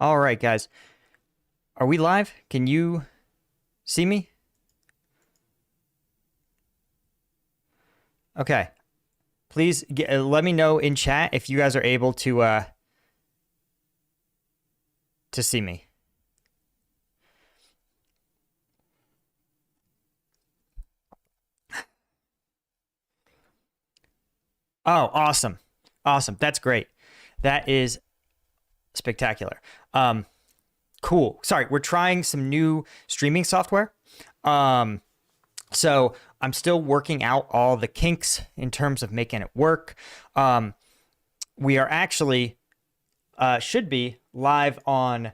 All right, guys. Are we live? Can you see me? Okay. Please let me know in chat if you guys are able to see me. Oh, awesome. Awesome. That's great. That is spectacular. Cool. Sorry, we're trying some new streaming software. So I'm still working out all the kinks in terms of making it work. We are actually should be live on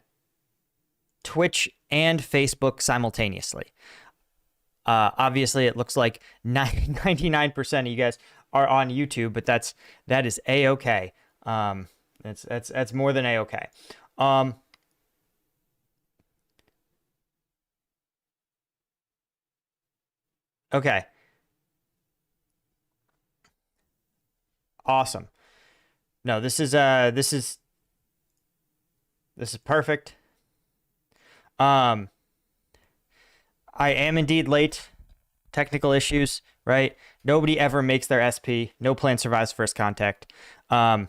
Twitch and Facebook simultaneously. Obviously, it looks like 99% of you guys are on YouTube, but that is a-okay. That's more than a-okay. Okay. Awesome. No, this is perfect. I am indeed late. Technical issues, right? Nobody ever makes their SP. No plan survives first contact. But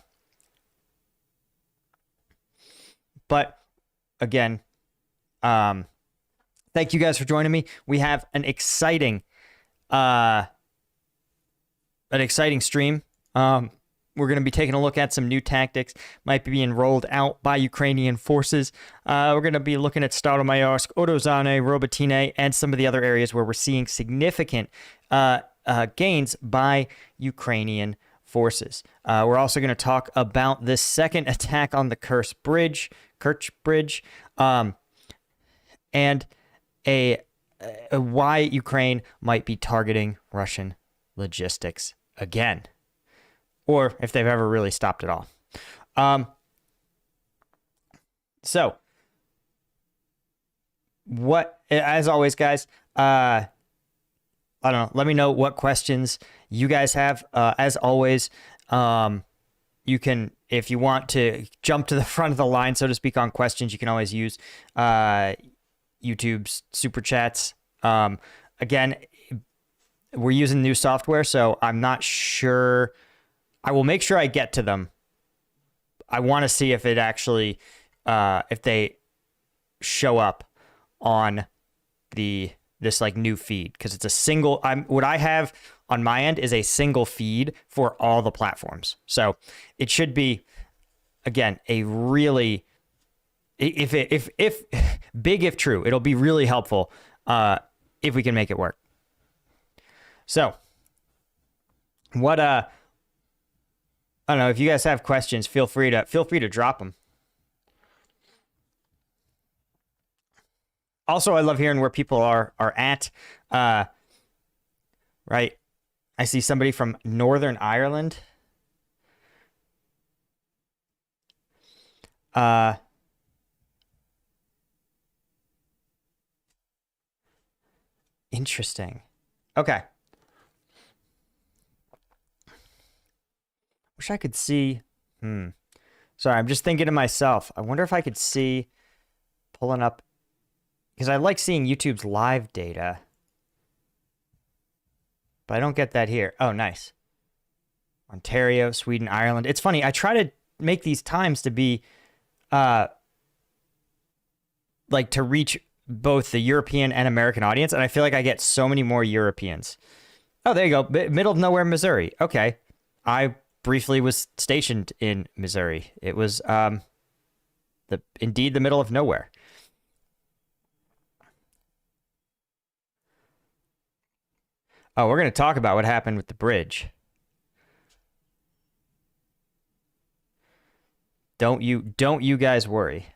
again, thank you guys for joining me. We have an exciting stream. We're going to be taking a look at some new tactics might be being rolled out by Ukrainian forces. We're going to be looking at Staromayorsk, Urozhaine, Robotyne, and some of the other areas where we're seeing significant gains by Ukrainian forces. We're also going to talk about the second attack on the Kerch Bridge, and why Ukraine might be targeting Russian logistics again, or if they've ever really stopped it all. So what, as always, guys, I don't know, let me know what questions you guys have. As always, you can, if you want to jump to the front of the line, so to speak, on questions, you can always use YouTube's super chats. Again, we're using new software, so I'm not sure. I will make sure I get to them. I want to see if it actually, if they show up on this like new feed, because it's a single. What I have on my end is a single feed for all the platforms, so it should be, again, a really, if big if true, it'll be really helpful if we can make it work. So what I don't know, if you guys have questions, feel free to drop them. Also, I love hearing where people are at. Right, I see somebody from Northern Ireland. Interesting. Okay. Wish I could see. Sorry, I'm just thinking to myself. I wonder if I could see pulling up, because I like seeing YouTube's live data, but I don't get that here. Oh, nice. Ontario, Sweden, Ireland. It's funny. I try to make these times to be, like, to reach both the European and American audience, and I feel like I get so many more Europeans. Oh, there you go. Middle of nowhere, Missouri. Okay. I briefly was stationed in Missouri. It was indeed the middle of nowhere. Oh, we're going to talk about what happened with the bridge. Don't you guys worry.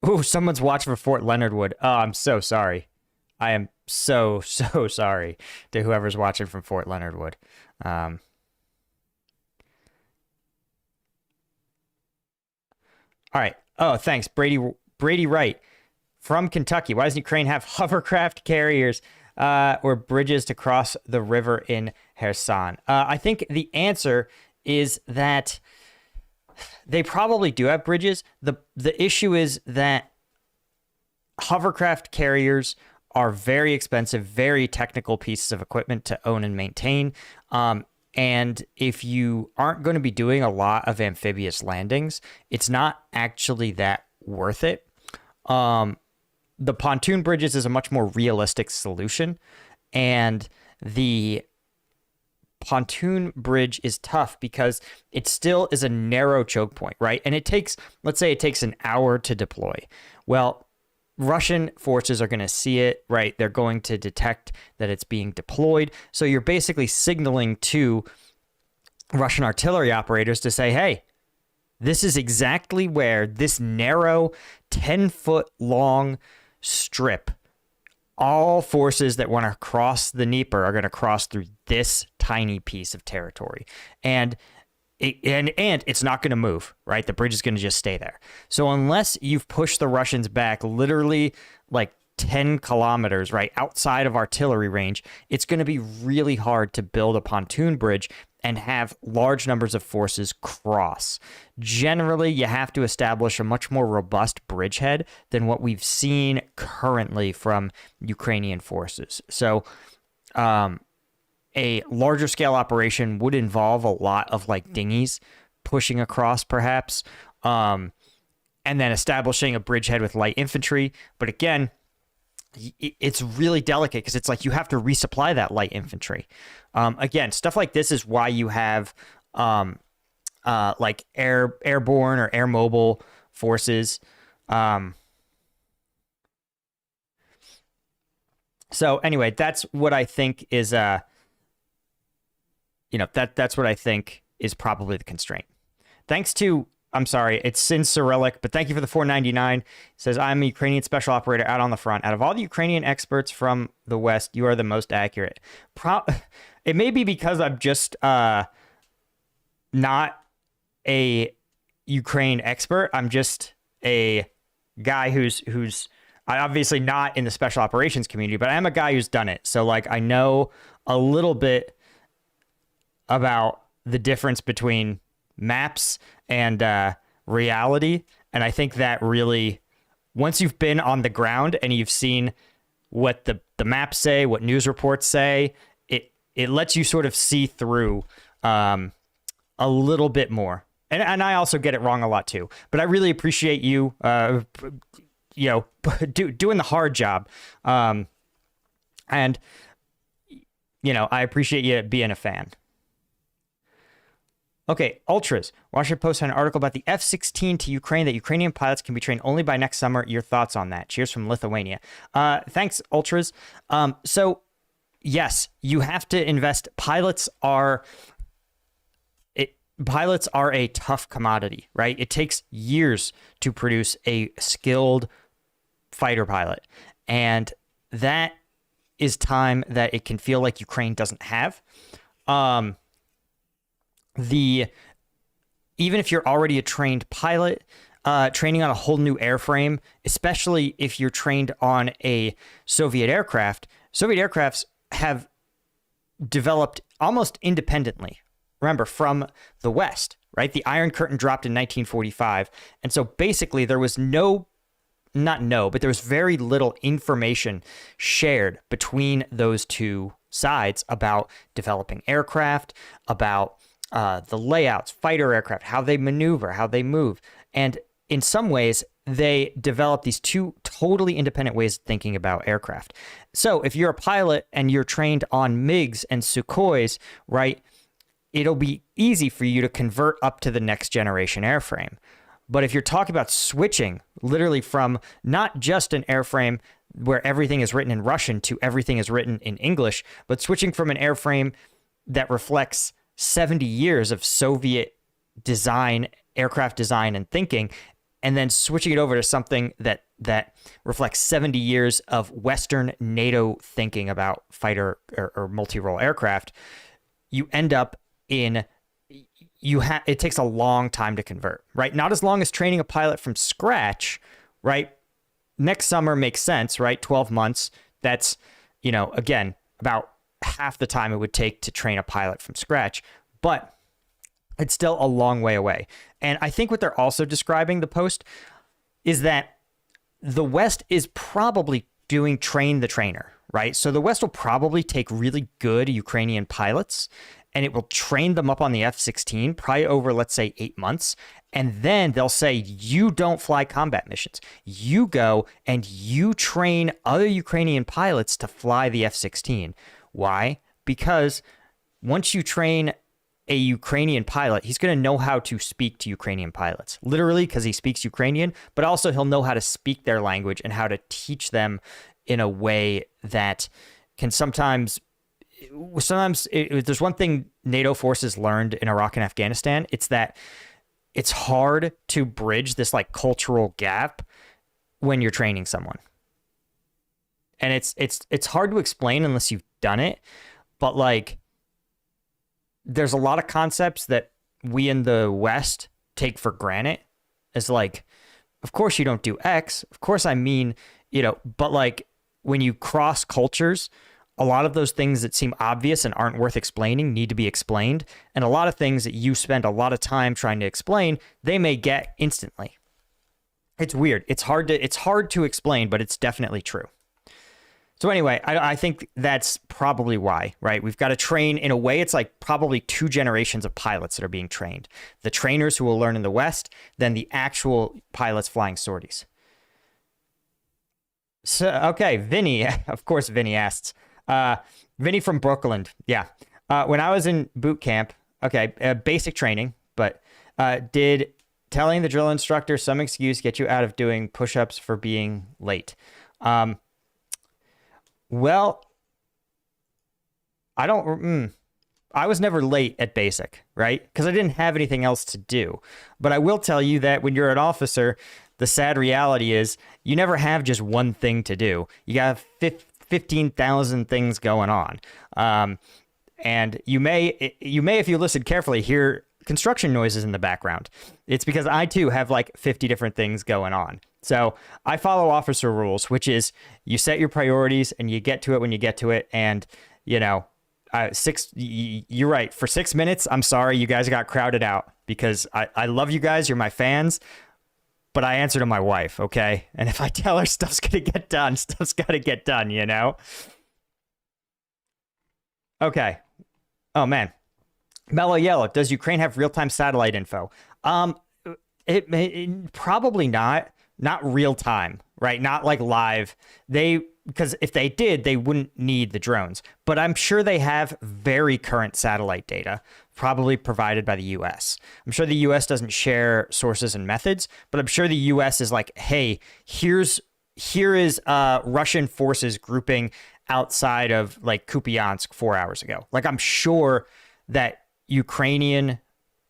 Ooh, someone's watching for Fort Leonard Wood. Oh, I'm so sorry. I am so sorry to whoever's watching from Fort Leonard Wood. All right. Oh, thanks, Brady Wright from Kentucky. Why doesn't Ukraine have hovercraft carriers or bridges to cross the river in Kherson? I think the answer is that they probably do have bridges. The issue is that hovercraft carriers are very expensive, very technical pieces of equipment to own and maintain. And if you aren't going to be doing a lot of amphibious landings, it's not actually that worth it. The pontoon bridges is a much more realistic solution, and the pontoon bridge is tough because it still is a narrow choke point, right? And it takes, let's say it takes an hour to deploy. Well, Russian forces are going to see it, right? They're going to detect that it's being deployed. So you're basically signaling to Russian artillery operators to say, hey, this is exactly where this narrow 10-foot long strip, all forces that want to cross the Dnieper are going to cross through this tiny piece of territory. And it's not going to move, right? The bridge is going to just stay there. So unless you've pushed the Russians back literally like 10 kilometers, right, outside of artillery range, it's going to be really hard to build a pontoon bridge and have large numbers of forces cross. Generally, you have to establish a much more robust bridgehead than what we've seen currently from Ukrainian forces. So, a larger scale operation would involve a lot of like dinghies pushing across perhaps, and then establishing a bridgehead with light infantry. But again, it's really delicate because it's like you have to resupply that light infantry. Again, stuff like this is why you have like airborne or air mobile forces. So anyway, that's what I think is that's what I think is probably the constraint. Thanks to, I'm sorry, it's Sin Cyrillic, but thank you for the $4.99. It says, I'm a Ukrainian special operator out on the front. Out of all the Ukrainian experts from the West, you are the most accurate. It may be because I'm just not a Ukraine expert. I'm just a guy who's obviously not in the special operations community, but I am a guy who's done it. So like I know a little bit about the difference between maps and reality. And I think that really, once you've been on the ground and you've seen what the maps say, what news reports say, it lets you sort of see through a little bit more. And I also get it wrong a lot too. But I really appreciate you, doing the hard job. And, I appreciate you being a fan. Okay, Ultras. Washington Post had an article about the F-16 to Ukraine, that Ukrainian pilots can be trained only by next summer. Your thoughts on that? Cheers from Lithuania. Thanks, Ultras. So, yes, you have to invest. Pilots are a tough commodity, right? It takes years to produce a skilled fighter pilot. And that is time that it can feel like Ukraine doesn't have. Even if you're already a trained pilot, training on a whole new airframe, especially if you're trained on a Soviet aircraft, Soviet aircrafts have developed almost independently, remember, from the West, right? The Iron Curtain dropped in 1945. And so basically there was there was very little information shared between those two sides about developing aircraft, about the layouts, fighter aircraft, how they maneuver, how they move. And in some ways, they develop these two totally independent ways of thinking about aircraft. So if you're a pilot and you're trained on MiGs and Sukhois, right, it'll be easy for you to convert up to the next generation airframe. But if you're talking about switching literally from not just an airframe where everything is written in Russian to everything is written in English, but switching from an airframe that reflects 70 years of Soviet design, aircraft design and thinking, and then switching it over to something that reflects 70 years of Western NATO thinking about fighter or multi-role aircraft, you end up in, it takes a long time to convert, right? Not as long as training a pilot from scratch, right? Next summer makes sense, right? 12 months. That's, again, about half the time it would take to train a pilot from scratch. But It's still a long way away. And I think what they're also describing, the Post, is that the West is probably doing train the trainer, right? So the West will probably take really good Ukrainian pilots and it will train them up on the F-16 probably over, let's say, 8 months. And then they'll say, you don't fly combat missions. You go and you train other Ukrainian pilots to fly the F-16. Why? Because once you train a Ukrainian pilot, he's going to know how to speak to Ukrainian pilots, literally because he speaks Ukrainian, but also he'll know how to speak their language and how to teach them in a way that can sometimes there's one thing NATO forces learned in Iraq and Afghanistan. It's that it's hard to bridge this like cultural gap when you're training someone. And it's hard to explain unless you've done it, but like there's a lot of concepts that we in the West take for granted as like, of course you don't do X. Of course, I mean, but like when you cross cultures, a lot of those things that seem obvious and aren't worth explaining need to be explained. And a lot of things that you spend a lot of time trying to explain, they may get instantly. It's weird. It's hard to explain, but it's definitely true. So anyway, I think that's probably why, right? We've got to train in a way. It's like probably 2 generations of pilots that are being trained. The trainers who will learn in the West, then the actual pilots flying sorties. So, okay, Vinny, of course, Vinny asks, Vinny from Brooklyn. Yeah. When I was in boot camp, basic training, but did telling the drill instructor some excuse get you out of doing push-ups for being late? Well, I was never late at basic, right? Because I didn't have anything else to do. But I will tell you that when you're an officer, the sad reality is you never have just one thing to do. You got 15,000 things going on. And you may, if you listen carefully, hear construction noises in the background. It's because I too have like 50 different things going on. So I follow officer rules, which is you set your priorities and you get to it when you get to it. And, you're right. For 6 minutes, I'm sorry, you guys got crowded out because I love you guys. You're my fans, but I answer to my wife. Okay. And if I tell her stuff's going to get done, stuff's got to get done, Okay. Oh man. Mellow Yellow. Does Ukraine have real-time satellite info? It probably not real time, right? Not like live. Because if they did, they wouldn't need the drones. But I'm sure they have very current satellite data, probably provided by the US. I'm sure the US doesn't share sources and methods, but I'm sure the US is like, hey, here is Russian forces grouping outside of like Kupiansk 4 hours ago. Like I'm sure that Ukrainian,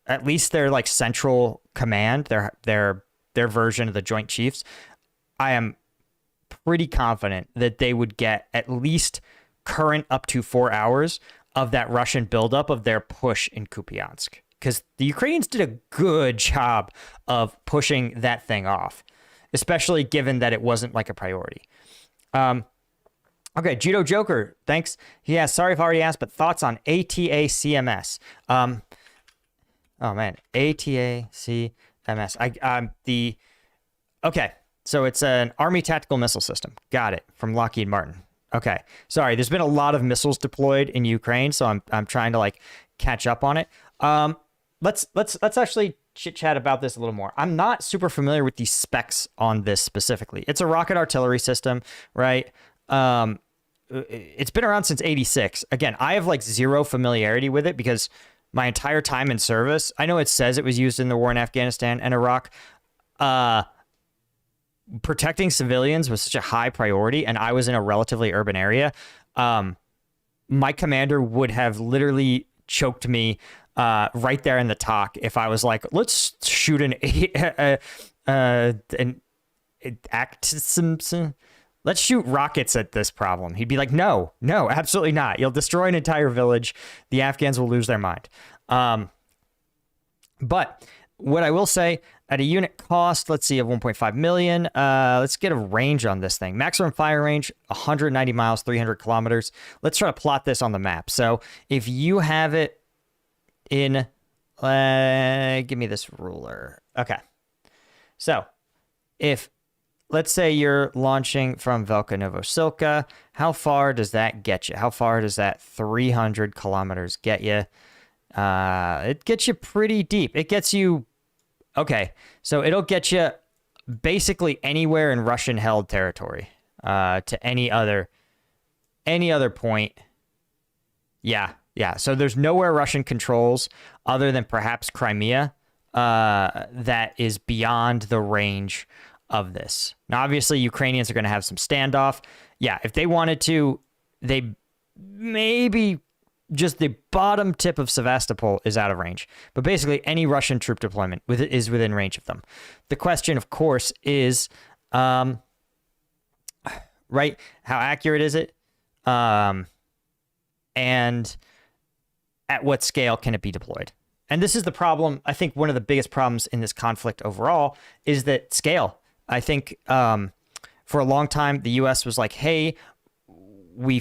at least their like central command, their version of the Joint Chiefs, I am pretty confident that they would get at least current up to 4 hours of that Russian buildup of their push in Kupiansk. Because the Ukrainians did a good job of pushing that thing off, especially given that it wasn't like a priority. Okay, Judo Joker, thanks. He asked, sorry if I already asked, but thoughts on ATA CMS? Oh man, ATA CMS. Okay, so it's an Army tactical missile system. Got it, from Lockheed Martin. Okay, sorry, there's been a lot of missiles deployed in Ukraine, so I'm trying to like catch up on it. Let's actually chit chat about this a little more. I'm not super familiar with the specs on this specifically. It's a rocket artillery system, right? It's been around since '86. Again, I have like zero familiarity with it because my entire time in service, I know it says it was used in the war in Afghanistan and Iraq. Protecting civilians was such a high priority, and I was in a relatively urban area. My commander would have literally choked me right there in the talk if I was like, let's shoot let's shoot rockets at this problem. He'd be like, no, absolutely not. You'll destroy an entire village. The Afghans will lose their mind. But what I will say, at a unit cost, let's see, of 1.5 million, let's get a range on this thing. Maximum fire range, 190 miles, 300 kilometers. Let's try to plot this on the map. So if you have it in, Give me this ruler. Okay. So if, let's say you're launching from Velka Novosilka, how far does that get you? How far does that 300 kilometers get you? It gets you pretty deep. It gets you, okay, so it'll get you basically anywhere in Russian-held territory, to any other point. Yeah. So there's nowhere Russian controls other than perhaps Crimea that is beyond the range of this. Now, obviously, Ukrainians are going to have some standoff. Yeah, if they wanted to, they maybe just the bottom tip of Sevastopol is out of range. But basically, any Russian troop deployment is within range of them. The question, of course, is, right, how accurate is it? And at what scale can it be deployed? And this is the problem. I think one of the biggest problems in this conflict overall is that scale. I think for a long time, the U.S. was like, hey, we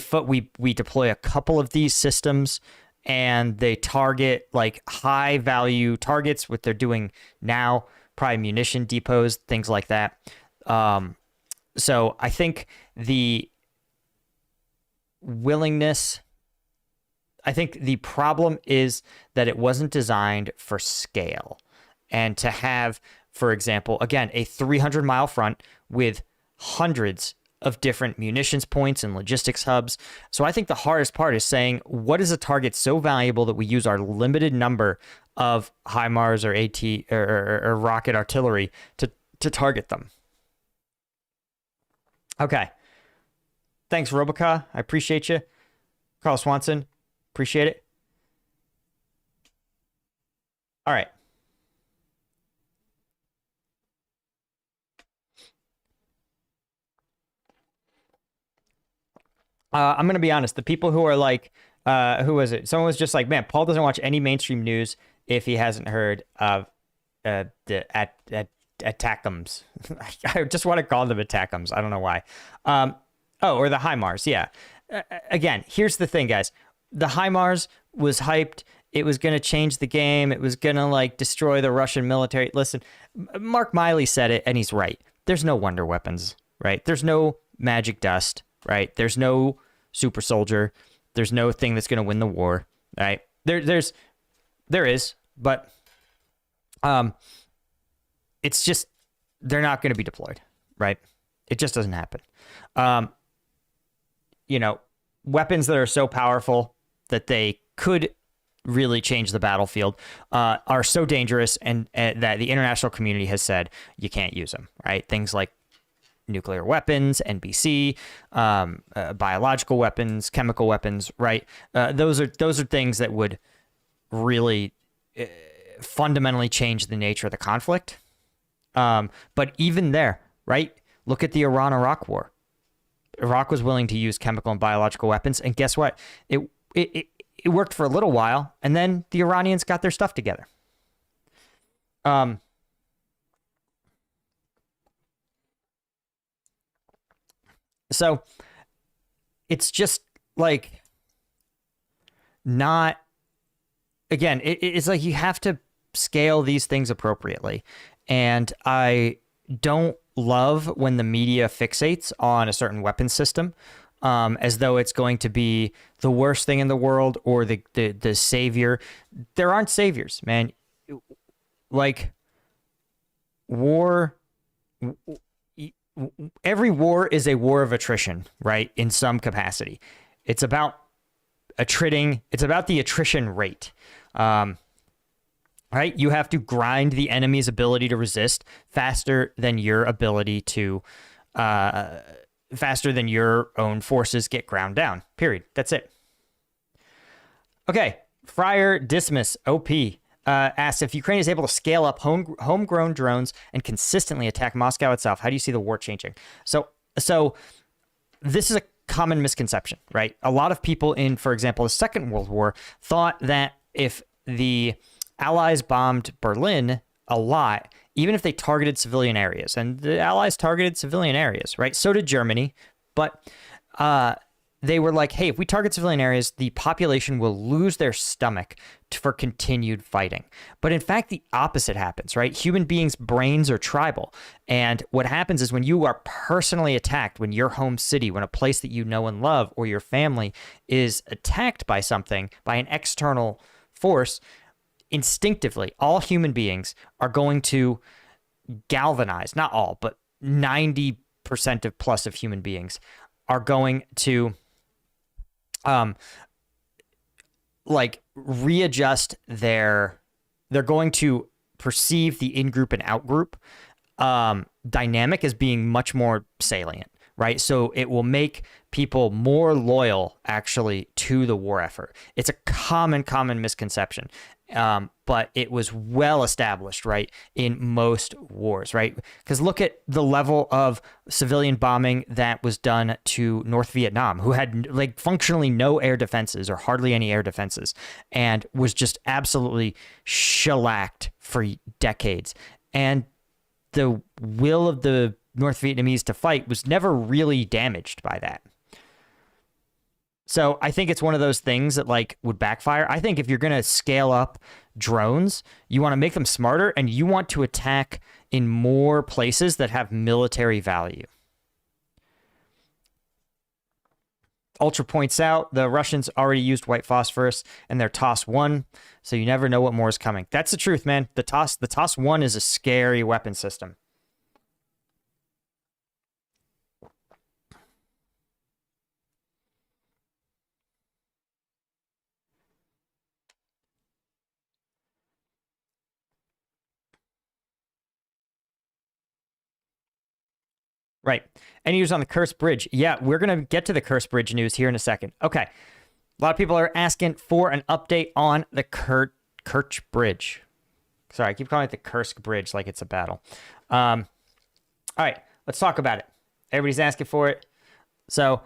deploy a couple of these systems and they target like high value targets, what they're doing now, probably munition depots, things like that. So I think the willingness, I think the problem is that it wasn't designed for scale. And to have, for example, again, a 300-mile front with hundreds of different munitions points and logistics hubs. So I think the hardest part is saying, what is a target so valuable that we use our limited number of HIMARS or AT or rocket artillery to target them? Okay. Thanks, Roboca. I appreciate you. Carl Swanson, appreciate it. All right. I'm going to be honest. The people who are like, who was it? Someone was just like, man, Paul doesn't watch any mainstream news if he hasn't heard of the attackums. I just want to call them attackums. I don't know why. Or the HIMARS. Yeah. Again, here's the thing, guys. The HIMARS was hyped. It was going to change the game. It was going to like destroy the Russian military. Listen, Mark Miley said it, and he's right. There's no wonder weapons, right? There's no magic dust, right? There's no super soldier. There's no thing that's going to win the war, right? There is, but it's just they're not going to be deployed, right? It just doesn't happen. Weapons that are so powerful that they could really change the battlefield are so dangerous, and that the international community has said you can't use them, right? Things like nuclear weapons, NBC, biological weapons, chemical weapons, right? Those are things that would really fundamentally change the nature of the conflict. But even there, right? Look at the Iran-Iraq war. Iraq was willing to use chemical and biological weapons, and guess what? It worked for a little while, and then the Iranians got their stuff together. So it's just like not, again, it's like you have to scale these things appropriately. And I don't love when the media fixates on a certain weapon system as though it's going to be the worst thing in the world or the savior. There aren't saviors, man. Like war, every war is a war of attrition, right? In some capacity. It's about attriting. It's about the attrition rate. Right? You have to grind the enemy's ability to resist faster than your ability to, faster than your own forces get ground down. Period. That's it. Okay. Friar Dismas, OP, asks if Ukraine is able to scale up homegrown drones and consistently attack Moscow itself, how do you see the war changing? So this is a common misconception, right? A lot of people in, for example, the Second World War thought that if the Allies bombed Berlin a lot, even if they targeted civilian areas, and the Allies targeted civilian areas, right? So did Germany, but they were like, hey, if we target civilian areas, the population will lose their stomach for continued fighting. But in fact, the opposite happens, right? Human beings' brains are tribal. And what happens is when you are personally attacked, when your home city, when a place that you know and love, or your family is attacked by something, by an external force, instinctively, all human beings are going to galvanize, not all, but 90% of plus of human beings are going to like readjust they're going to perceive the in-group and out-group dynamic as being much more salient, right? So it will make people more loyal actually to the war effort. It's a common misconception. But it was well established, right, in most wars, right? Because look at the level of civilian bombing that was done to North Vietnam, who had like functionally no air defenses or hardly any air defenses, and was just absolutely shellacked for decades. And the will of the North Vietnamese to fight was never really damaged by that. So I think it's one of those things that like would backfire. I think if you're going to scale up drones, you want to make them smarter and you want to attack in more places that have military value. Ultra points out the Russians already used white phosphorus and their TOS-1, so you never know what more is coming. That's the truth, man. The TOS-1 is a scary weapon system. Right. Any news on the Cursed Bridge? Yeah, we're going to get to the Cursed Bridge news here in a second. Okay. A lot of people are asking for an update on the Kerch Bridge. Sorry, I keep calling it the Kursk Bridge like it's a battle. All right, let's talk about it. Everybody's asking for it. So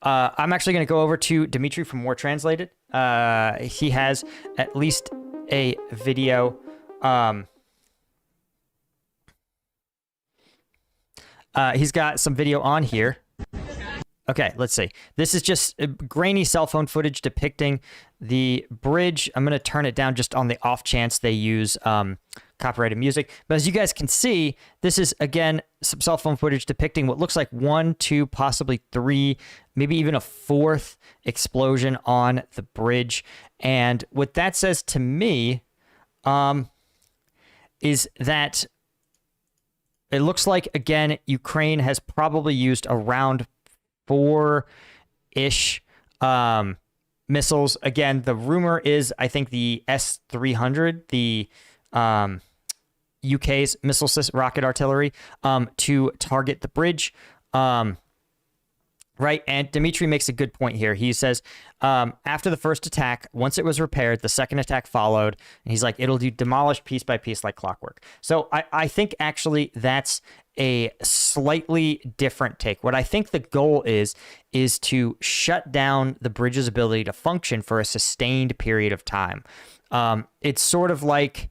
I'm actually going to go over to Dimitri from War Translated. He has at least a video. He's got some video on here. Okay, let's see. This is just grainy cell phone footage depicting the bridge. I'm going to turn it down just on the off chance they use copyrighted music. But as you guys can see, this is, again, some cell phone footage depicting what looks like 1, 2, possibly 3, maybe even a 4th explosion on the bridge. And what that says to me is that it looks like, again, Ukraine has probably used around 4-ish missiles. Again, the rumor is, I think, the S-300, the UK's missile system, rocket artillery, to target the bridge. Right. And Dimitri makes a good point here. He says, after the first attack, once it was repaired, the second attack followed. And he's like, it'll do demolish piece by piece like clockwork. So I think actually that's a slightly different take. What I think the goal is to shut down the bridge's ability to function for a sustained period of time. It's sort of like,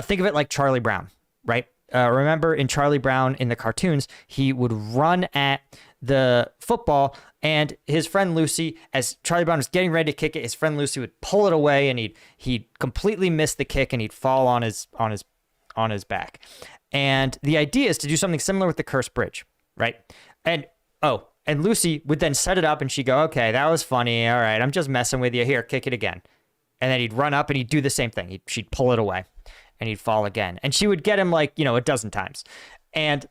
think of it like Charlie Brown, right? Remember in Charlie Brown in the cartoons, he would run at the football, and his friend Lucy, as Charlie Brown was getting ready to kick it, his friend Lucy would pull it away, and he'd completely miss the kick, and he'd fall on his back. And the idea is to do something similar with the Cursed Bridge, right? And Lucy would then set it up, and she'd go, "Okay, that was funny. All right, I'm just messing with you. Here, kick it again." And then he'd run up, and he'd do the same thing. She'd pull it away, and he'd fall again. And she would get him like, a dozen times. And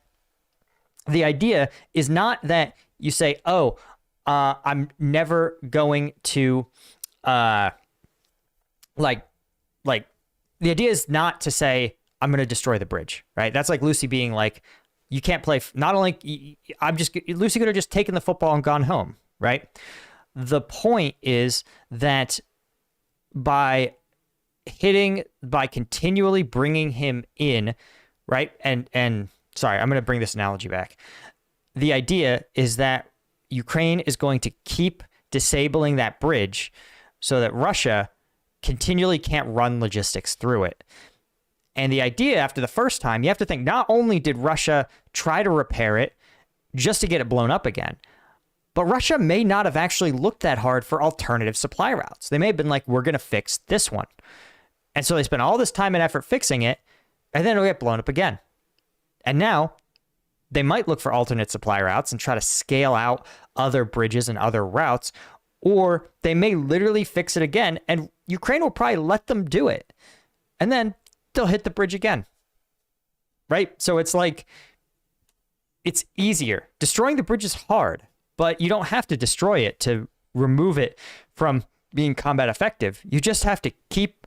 the idea is not that you say, I'm never going to, the idea is not to say, I'm going to destroy the bridge, right? That's like Lucy being like, you can't play, Lucy could have just taken the football and gone home, right? The point is that by continually bringing him in, right? And sorry, I'm going to bring this analogy back. The idea is that Ukraine is going to keep disabling that bridge so that Russia continually can't run logistics through it. And the idea after the first time, you have to think, not only did Russia try to repair it just to get it blown up again, But Russia may not have actually looked that hard for alternative supply routes. They may have been like, we're going to fix this one. And so they spent all this time and effort fixing it, and then it'll get blown up again. And now they might look for alternate supply routes and try to scale out other bridges and other routes, or they may literally fix it again, and Ukraine will probably let them do it. And then they'll hit the bridge again. Right? So it's like, it's easier. Destroying the bridge is hard, but you don't have to destroy it to remove it from being combat effective. You just have to keep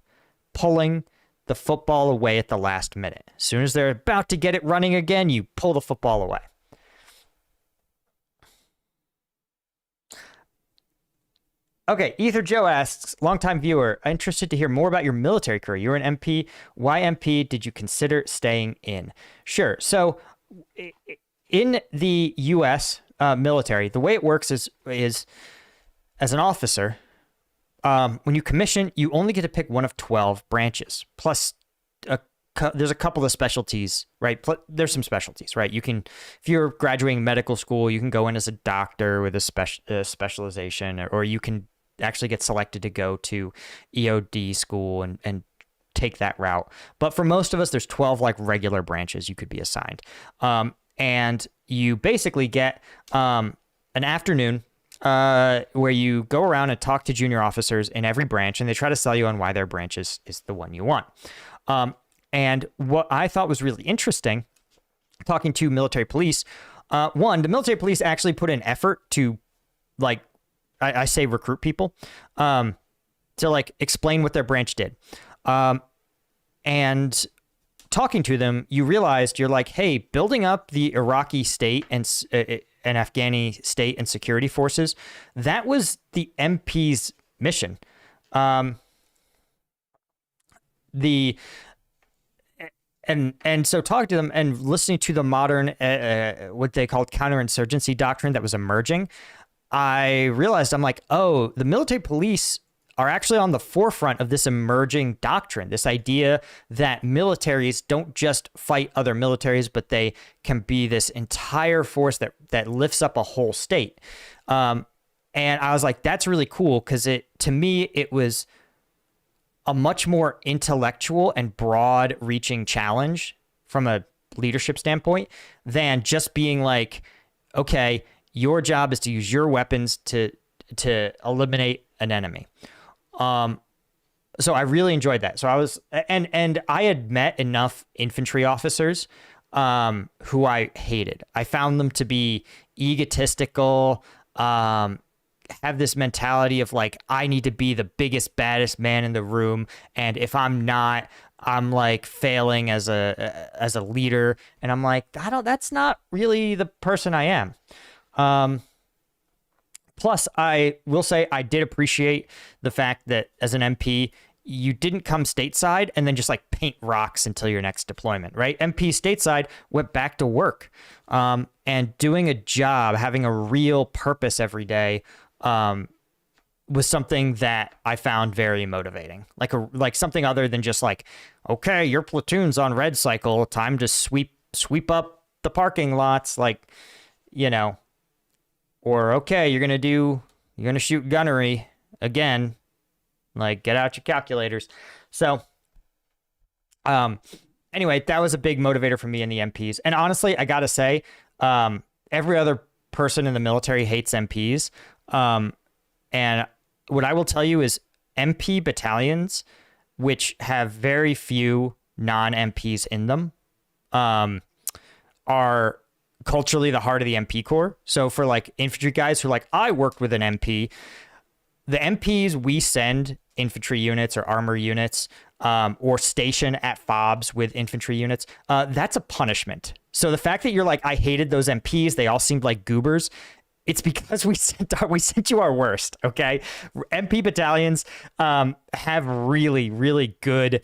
pulling the football away at the last minute. As soon as they're about to get it running again, you pull the football away. Okay, Ether Joe asks, longtime viewer, interested to hear more about your military career. You're an MP. Why MP? Did you consider staying in? Sure. So in the U.S. Military, the way it works is as an officer, when you commission, you only get to pick one of 12 branches. Plus, there's a couple of specialties, right? There's some specialties, right? You can, if you're graduating medical school, you can go in as a doctor with a specialization, or you can actually get selected to go to EOD school and take that route. But for most of us, there's 12 like regular branches you could be assigned. And you basically get an afternoon where you go around and talk to junior officers in every branch, and they try to sell you on why their branch is the one you want. And what I thought was really interesting, talking to military police, one, the military police actually put in effort to, like, I say recruit people, to like explain what their branch did. And talking to them, you realized you're like, hey, building up the Iraqi state and Afghani state and security forces, that was the MP's mission. And so talking to them and listening to the modern, what they called counterinsurgency doctrine that was emerging, I realized, I'm like, oh, the military police are actually on the forefront of this emerging doctrine, this idea that militaries don't just fight other militaries, but they can be this entire force that lifts up a whole state. And I was like, that's really cool, because to me, it was a much more intellectual and broad-reaching challenge from a leadership standpoint than just being like, okay, your job is to use your weapons to eliminate an enemy. So I really enjoyed that. So I was, and I had met enough infantry officers who I hated. I found them to be egotistical, have this mentality of like, I need to be the biggest, baddest man in the room, and if I'm not, I'm like failing as a leader. And I'm like, that's not really the person I am. Plus, I will say I did appreciate the fact that as an MP, you didn't come stateside and then just like paint rocks until your next deployment, right? MP stateside went back to work, and doing a job, having a real purpose every day, was something that I found very motivating. Like something other than just like, okay, your platoon's on red cycle, time to sweep up the parking lots, like, you know, or okay, you're gonna shoot gunnery again, like get out your calculators. So anyway, that was a big motivator for me in the MPs. And honestly, I gotta say, every other person in the military hates MPs. And what I will tell you is MP battalions, which have very few non-MPs in them, are culturally the heart of the MP Corps. So for like infantry guys who are like, I worked with an MP, the MPs we send infantry units or armor units, or station at FOBs with infantry units, that's a punishment. So the fact that you're like, I hated those MPs, they all seemed like goobers, it's because we sent you our worst, okay? MP battalions have really, really good,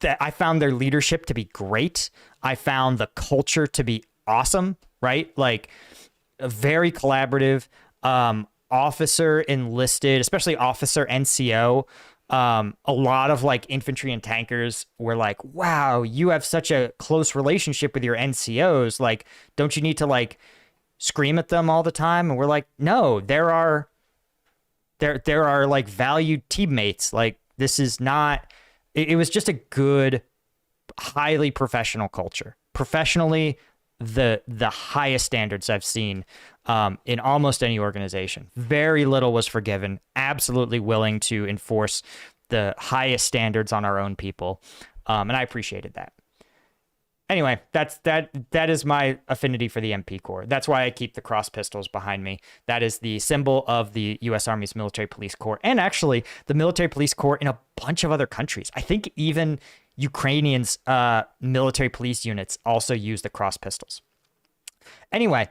I found their leadership to be great. I found the culture to be awesome, right? Like very collaborative, officer enlisted, especially officer NCO. A lot of like infantry and tankers were like, wow, you have such a close relationship with your NCOs. Like, don't you need to like scream at them all the time, and we're like, no, there are like valued teammates. Like, this is not, it was just a good, highly professional culture. Professionally, the highest standards I've seen in almost any organization. Very little was forgiven. Absolutely willing to enforce the highest standards on our own people. And I appreciated that. Anyway, that is my affinity for the MP Corps. That's why I keep the cross pistols behind me. That is the symbol of the U.S. Army's Military Police Corps, and actually the Military Police Corps in a bunch of other countries. I think even Ukrainians' military police units also use the cross pistols. Anyway,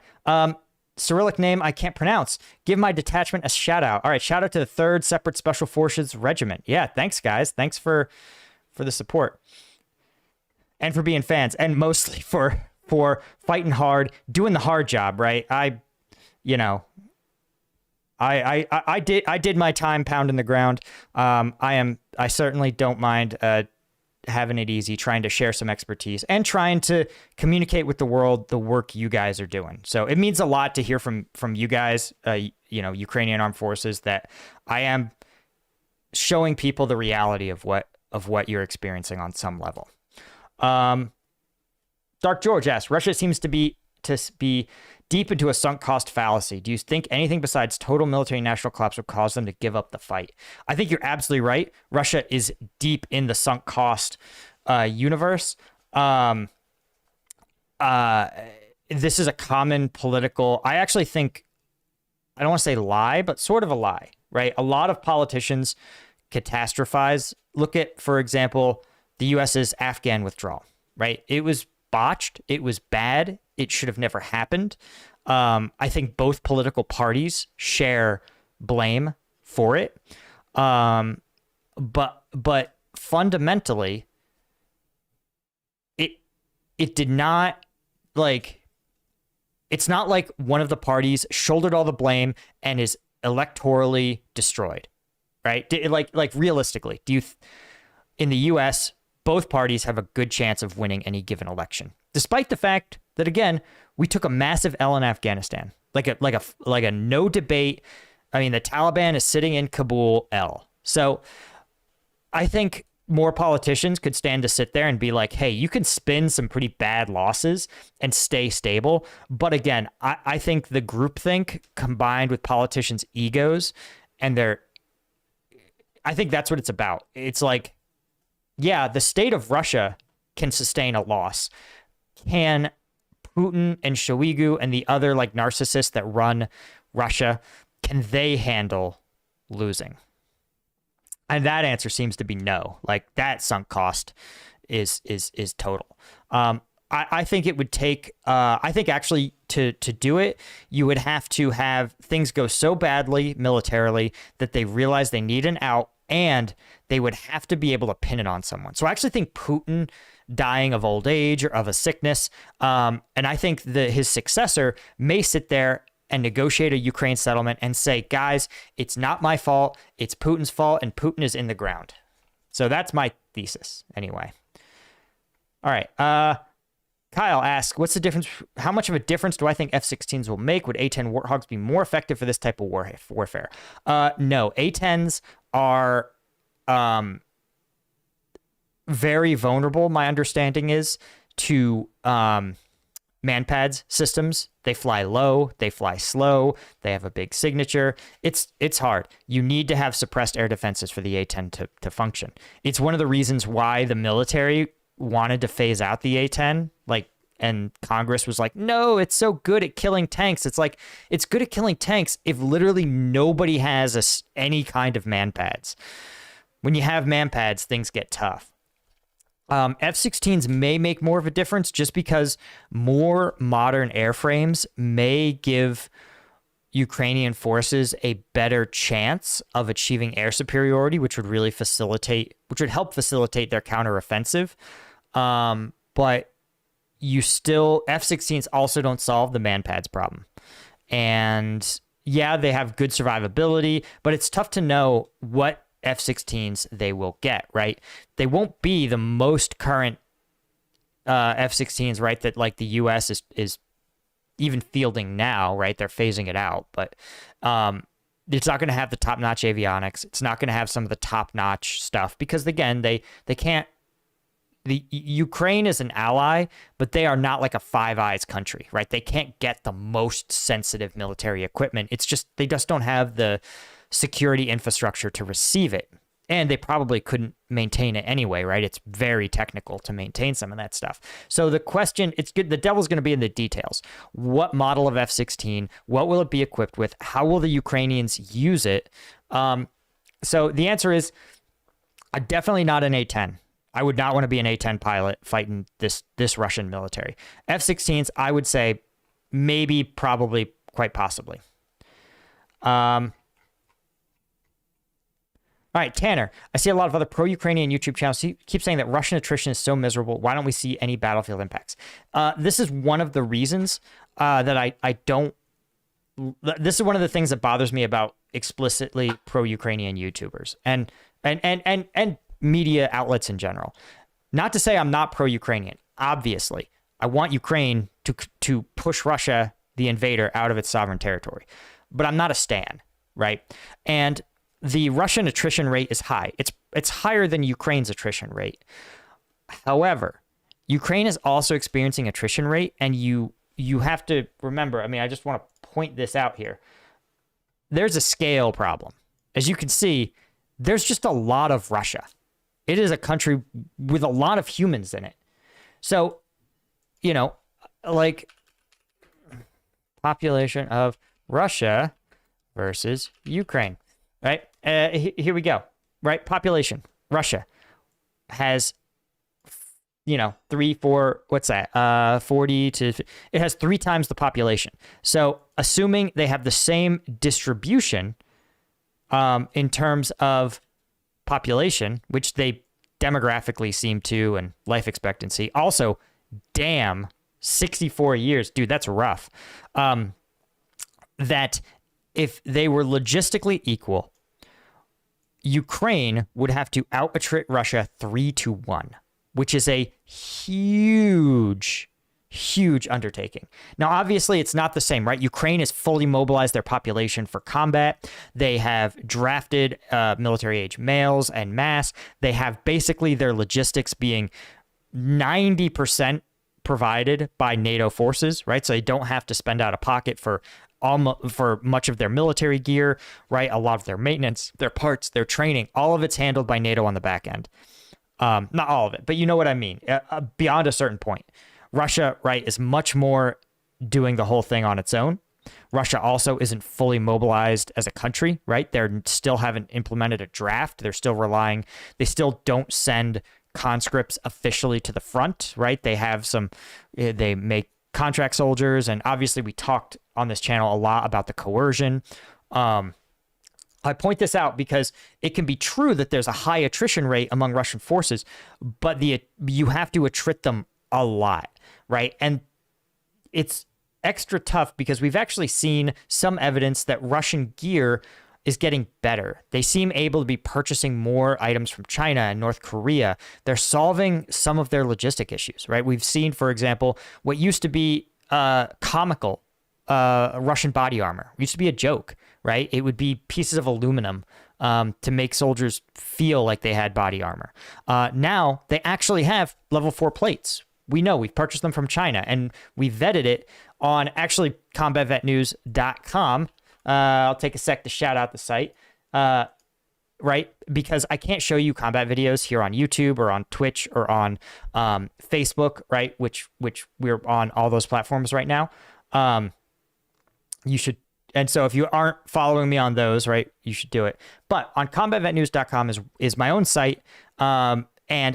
Cyrillic name I can't pronounce. Give my detachment a shout out. All right, shout out to the 3rd Separate Special Forces Regiment. Yeah, thanks guys. Thanks for the support. And for being fans, and mostly for fighting hard, doing the hard job, right? I did my time pounding the ground. I certainly don't mind having it easy, trying to share some expertise and trying to communicate with the world the work you guys are doing. So it means a lot to hear from you guys, Ukrainian Armed Forces, that I am showing people the reality of what you're experiencing on some level. Dark George asks, Russia seems to be deep into a sunk cost fallacy. Do you think anything besides total military national collapse would cause them to give up the fight? I think you're absolutely right. Russia is deep in the sunk cost universe. This is a common political, I actually think, I don't want to say lie, but sort of a lie, right? A lot of politicians catastrophize. Look at, for example, the U.S.'s Afghan withdrawal, right? It was botched. It was bad. It should have never happened. I think both political parties share blame for it. But fundamentally, it did not, like, it's not like one of the parties shouldered all the blame and is electorally destroyed, right? Like realistically, in the U.S., both parties have a good chance of winning any given election, despite the fact that, again, we took a massive L in Afghanistan, like a no debate. I mean, the Taliban is sitting in Kabul, L. So I think more politicians could stand to sit there and be like, hey, you can spin some pretty bad losses and stay stable. But again, I think the groupthink combined with politicians' egos and I think that's what it's about. It's like, yeah, the state of Russia can sustain a loss. Can Putin and Shoigu and the other like narcissists that run Russia, can they handle losing? And that answer seems to be no. Like, that sunk cost is total. I think it would take, I think actually to do it, you would have to have things go so badly militarily that they realize they need an out, and they would have to be able to pin it on someone. So I actually think Putin dying of old age or of a sickness, and I think his successor may sit there and negotiate a Ukraine settlement and say, guys, it's not my fault, it's Putin's fault, and Putin is in the ground. So that's my thesis, anyway. All right. Kyle asks, what's the difference? How much of a difference do I think F-16s will make? Would A-10 Warthogs be more effective for this type of warfare? No, A-10s are very vulnerable, my understanding is, to Manpads systems. They fly low, they fly slow, they have a big signature. It's hard. You need to have suppressed air defenses for the A-10 to function. It's one of the reasons why the military wanted to phase out the A-10, and Congress was like, no, it's so good at killing tanks. It's like, it's good at killing tanks if literally nobody has any kind of Manpads. When you have Manpads, things get tough. F-16s may make more of a difference just because more modern airframes may give Ukrainian forces a better chance of achieving air superiority, which would help facilitate their counteroffensive. But F-16s also don't solve the Manpads problem. And yeah, they have good survivability, but it's tough to know what F-16s they will get, right? They won't be the most current F-16s, right? That like the U.S. is even fielding now, right? They're phasing it out, but it's not going to have the top-notch avionics. It's not going to have some of the top-notch stuff because, again, they can't. The Ukraine is an ally, but they are not like a Five Eyes country, right? They can't get the most sensitive military equipment. It's just they just don't have the security infrastructure to receive it. And they probably couldn't maintain it anyway, right? It's very technical to maintain some of that stuff. So the question, it's good. The devil's going to be in the details. What model of F-16? What will it be equipped with? How will the Ukrainians use it? So the answer is definitely not an A-10. I would not want to be an A-10 pilot fighting this Russian military. F-16s, I would say maybe, probably, quite possibly. All right, Tanner, I see a lot of other pro-Ukrainian YouTube channels keep saying that Russian attrition is so miserable. Why don't we see any battlefield impacts? This is one of the reasons that I don't... This is one of the things that bothers me about explicitly pro-Ukrainian YouTubers and media outlets in general. Not to say I'm not pro-Ukrainian. Obviously, I want Ukraine to push Russia, the invader, out of its sovereign territory. But I'm not a stan, right? And the Russian attrition rate is high. It's higher than Ukraine's attrition rate. However, Ukraine is also experiencing attrition rate, and you have to remember, I mean, I just want to point this out here. There's a scale problem. As you can see, there's just a lot of Russia. It is a country with a lot of humans in it. So, you know, like population of Russia versus Ukraine. Right? Here we go. Right? Population. Russia has, 40 to... It has 3 times the population. So assuming they have the same distribution in terms of population, which they demographically seem to, and life expectancy. Also, damn, 64 years. Dude, that's rough. That... If they were logistically equal, Ukraine would have to out-attrit Russia 3-1, which is a huge undertaking. Now, obviously, it's not the same, right? Ukraine has fully mobilized their population for combat. They have drafted military-age males en masse. They have basically their logistics being 90% provided by NATO forces, right? So they don't have to spend out of pocket for much of their military gear, right? A lot of their maintenance, their parts, their training, all of it's handled by NATO on the back end. Not all of it, but you know what I mean. Beyond a certain point, Russia, right, is much more doing the whole thing on its own. Russia also isn't fully mobilized as a country, right? They still haven't implemented a draft. They're still relying. They still don't send conscripts officially to the front, right? They have they make contract soldiers, and obviously we talked on this channel a lot about the coercion. I point this out because it can be true that there's a high attrition rate among Russian forces, but you have to attrit them a lot, right? And it's extra tough because we've actually seen some evidence that Russian gear is getting better. They seem able to be purchasing more items from China and North Korea. They're solving some of their logistic issues, right? We've seen, for example, what used to be comical Russian body armor. It used to be a joke, right? It would be pieces of aluminum to make soldiers feel like they had body armor. Now they actually have level 4 plates. We know we've purchased them from China, and we vetted it on actually combatvetnews.com. I'll take a sec to shout out the site, right? Because I can't show you combat videos here on YouTube or on Twitch or on Facebook, right? Which we're on all those platforms right now. You should, and so if you aren't following me on those, right, you should do it. But on combatvetnews.com is my own site, and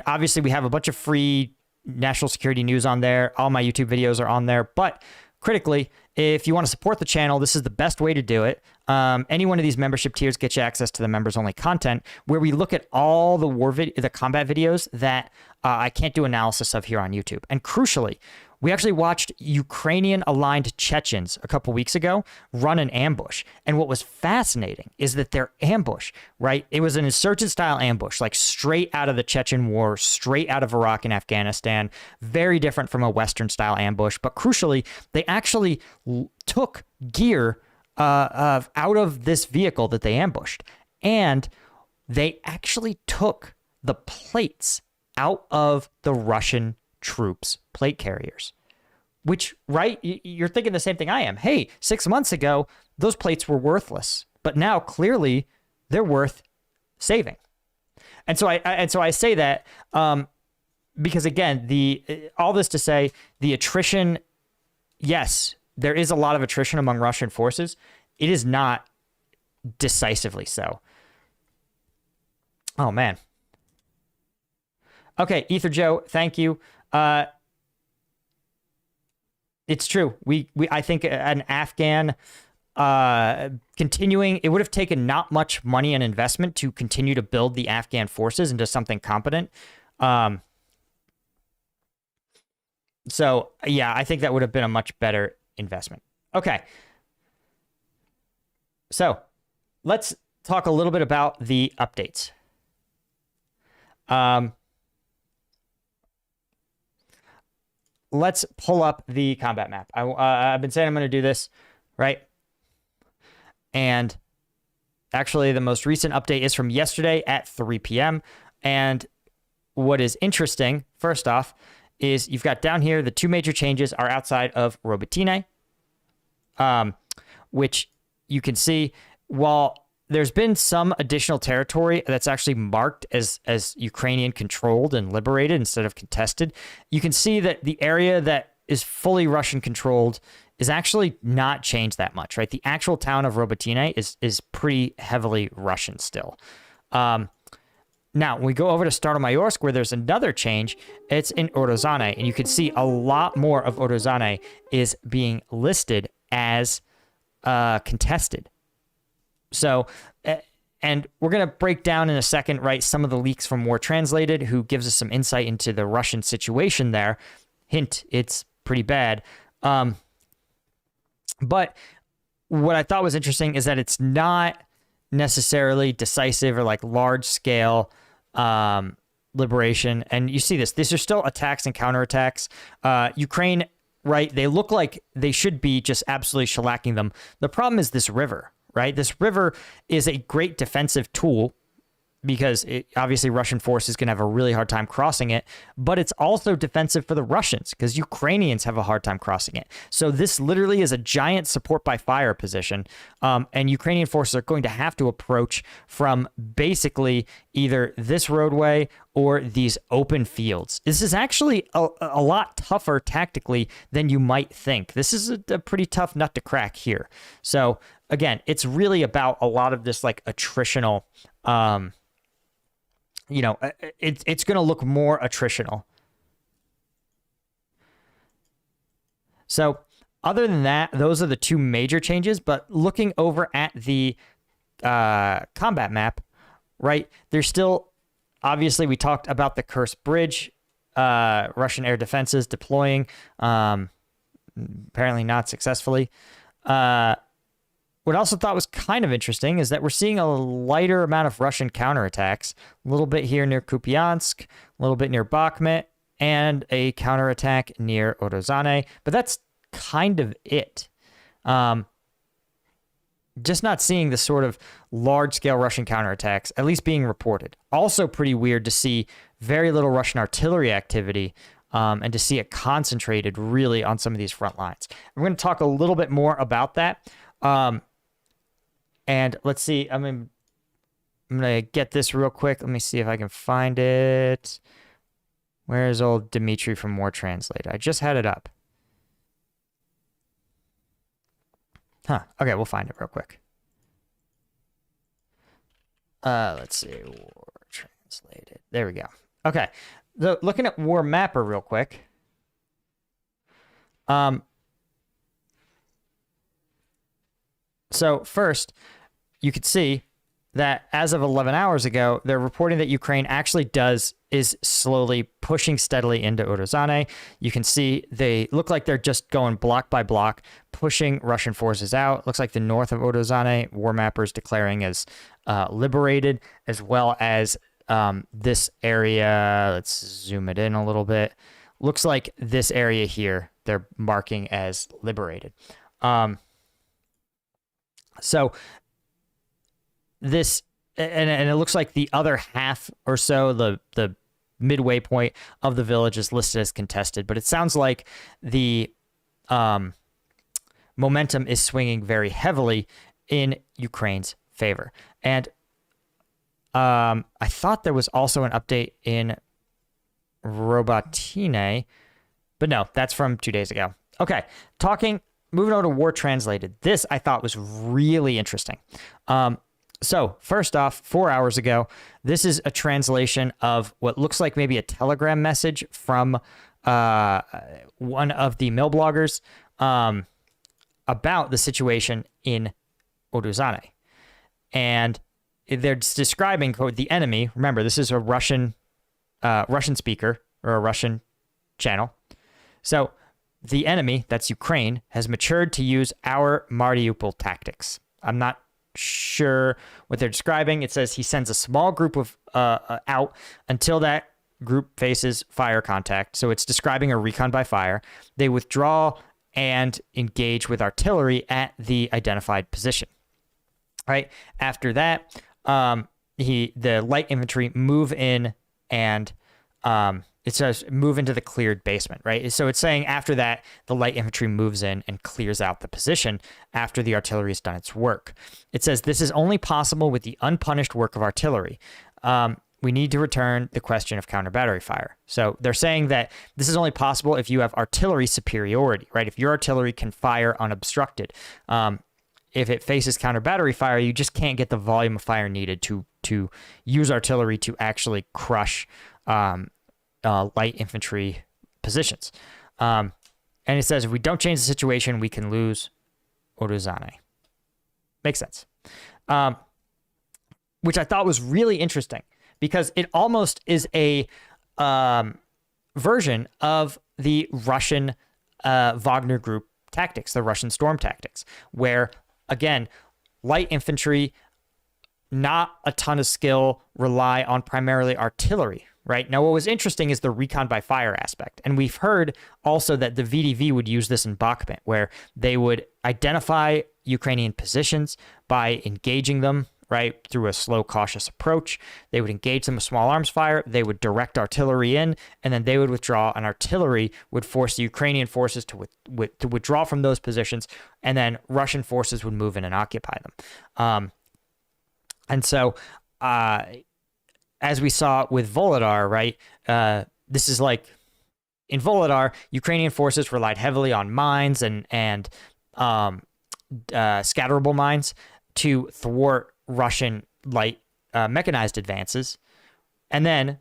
obviously we have a bunch of free national security news on there. All my YouTube videos are on there, but critically, if you want to support the channel, this is the best way to do it. Any one of these membership tiers gets you access to the members-only content, where we look at all the combat videos that I can't do analysis of here on YouTube. And crucially, We actually watched Ukrainian-aligned Chechens a couple weeks ago run an ambush. And what was fascinating is that their ambush, right? It was an insurgent-style ambush, like straight out of the Chechen War, straight out of Iraq and Afghanistan, very different from a Western-style ambush. But crucially, they actually took gear out of this vehicle that they ambushed. And they actually took the plates out of the Russian troops' plate carriers, which, right, you're thinking the same thing I am. Hey, 6 months ago, those plates were worthless, but now clearly they're worth saving. And so I say that because, again, all this to say, the attrition, yes, there is a lot of attrition among Russian forces. It is not decisively so. Oh, man. Okay, Ether Joe, thank you. It's true. I think an Afghan continuing, it would have taken not much money and investment to continue to build the Afghan forces into something competent. So yeah, I think that would have been a much better investment. Okay. So let's talk a little bit about the updates. Let's pull up the combat map. I've been saying I'm going to do this, right? And actually, the most recent update is from yesterday at 3 p.m. And what is interesting, first off, is you've got down here, the two major changes are outside of Robotyne, which you can see, while there's been some additional territory that's actually marked as Ukrainian controlled and liberated instead of contested. You can see that the area that is fully Russian controlled is actually not changed that much, right? The actual town of Robotyne is pretty heavily Russian still. Now, when we go over to Staromayorsk, where there's another change, it's in Urozhaine, and you can see a lot more of Urozhaine is being listed as contested. So, and we're going to break down in a second, right, some of the leaks from War Translated, who gives us some insight into the Russian situation there. Hint, it's pretty bad. But what I thought was interesting is that it's not necessarily decisive or like large scale liberation. And you see this. These are still attacks and counterattacks. Ukraine, right, they look like they should be just absolutely shellacking them. The problem is this river. Right? This river is a great defensive tool because obviously Russian forces can have a really hard time crossing it, but it's also defensive for the Russians because Ukrainians have a hard time crossing it. So this literally is a giant support by fire position, and Ukrainian forces are going to have to approach from basically either this roadway or these open fields. This is actually a lot tougher tactically than you might think. This is a pretty tough nut to crack here. So again, it's really about a lot of this like attritional, it's going to look more attritional. So other than that, those are the two major changes. But looking over at the combat map, right, there's still, obviously, we talked about the Kursk Bridge, Russian air defenses deploying, apparently not successfully. What I also thought was kind of interesting is that we're seeing a lighter amount of Russian counterattacks, a little bit here near Kupiansk, a little bit near Bakhmut, and a counterattack near Urozhaine, but that's kind of it. Just not seeing the sort of large-scale Russian counterattacks, at least being reported. Also pretty weird to see very little Russian artillery activity, and to see it concentrated really on some of these front lines. I'm going to talk a little bit more about that. And let's see, I'm going to get this real quick. Let me see if I can find it. Where's old Dimitri from War Translate? I just had it up. Okay, we'll find it real quick. Let's see, War Translated. There we go. Okay, looking at War Mapper real quick. So first, you could see that as of 11 hours ago, they're reporting that Ukraine actually is slowly pushing steadily into Urozhaine. You can see they look like they're just going block by block, pushing Russian forces out. Looks like the north of Urozhaine, war mappers declaring as liberated, as well as this area. Let's zoom it in a little bit. Looks like this area here, they're marking as liberated. So this, and it looks like the other half or so, the midway point of the village is listed as contested, but it sounds like the momentum is swinging very heavily in Ukraine's favor. And I thought there was also an update in Robotyne, but no, that's from 2 days ago. Okay, moving over to War Translated. This I thought was really interesting. So first off, 4 hours ago, this is a translation of what looks like maybe a Telegram message from one of the mill bloggers about the situation in Urozhaine. And they're describing the enemy. Remember, this is a Russian speaker or a Russian channel. So the enemy, that's Ukraine, has matured to use our Mariupol tactics. I'm not sure what they're describing. It says he sends a small group of out until that group faces fire contact. So it's describing a recon by fire. They withdraw and engage with artillery at the identified position. Right after that, the light infantry move in and it says move into the cleared basement, right? So it's saying after that, the light infantry moves in and clears out the position after the artillery has done its work. It says this is only possible with the unpunished work of artillery. We need to return the question of counter battery fire. So they're saying that this is only possible if you have artillery superiority, right? If your artillery can fire unobstructed. If it faces counter battery fire, you just can't get the volume of fire needed to use artillery to actually crush light infantry positions. And it says if we don't change the situation, we can lose Urozhaine. Makes sense. Which I thought was really interesting because it almost is a version of the Russian Wagner Group tactics, the Russian storm tactics, where, again, light infantry, not a ton of skill, rely on primarily artillery, right? Now, what was interesting is the recon by fire aspect. And we've heard also that the VDV would use this in Bakhmut, where they would identify Ukrainian positions by engaging them, right, through a slow, cautious approach. They would engage them with small arms fire. They would direct artillery in, and then they would withdraw, and artillery would force the Ukrainian forces to withdraw from those positions, and then Russian forces would move in and occupy them. And so, as we saw with Volodar, right, this is like, in Volodar, Ukrainian forces relied heavily on mines and scatterable mines to thwart Russian light mechanized advances. And then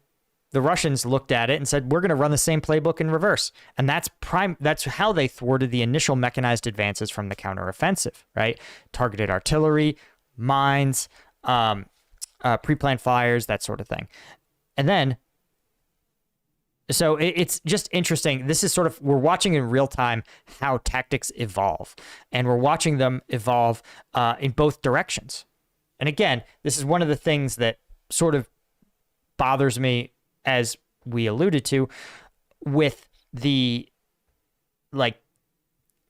the Russians looked at it and said, we're going to run the same playbook in reverse. And that's how they thwarted the initial mechanized advances from the counteroffensive, right? Targeted artillery, mines, pre-planned fires, that sort of thing. And then, so it's just interesting. This is sort of, we're watching in real time how tactics evolve, and we're watching them evolve in both directions. And again, this is one of the things that sort of bothers me, as we alluded to, with the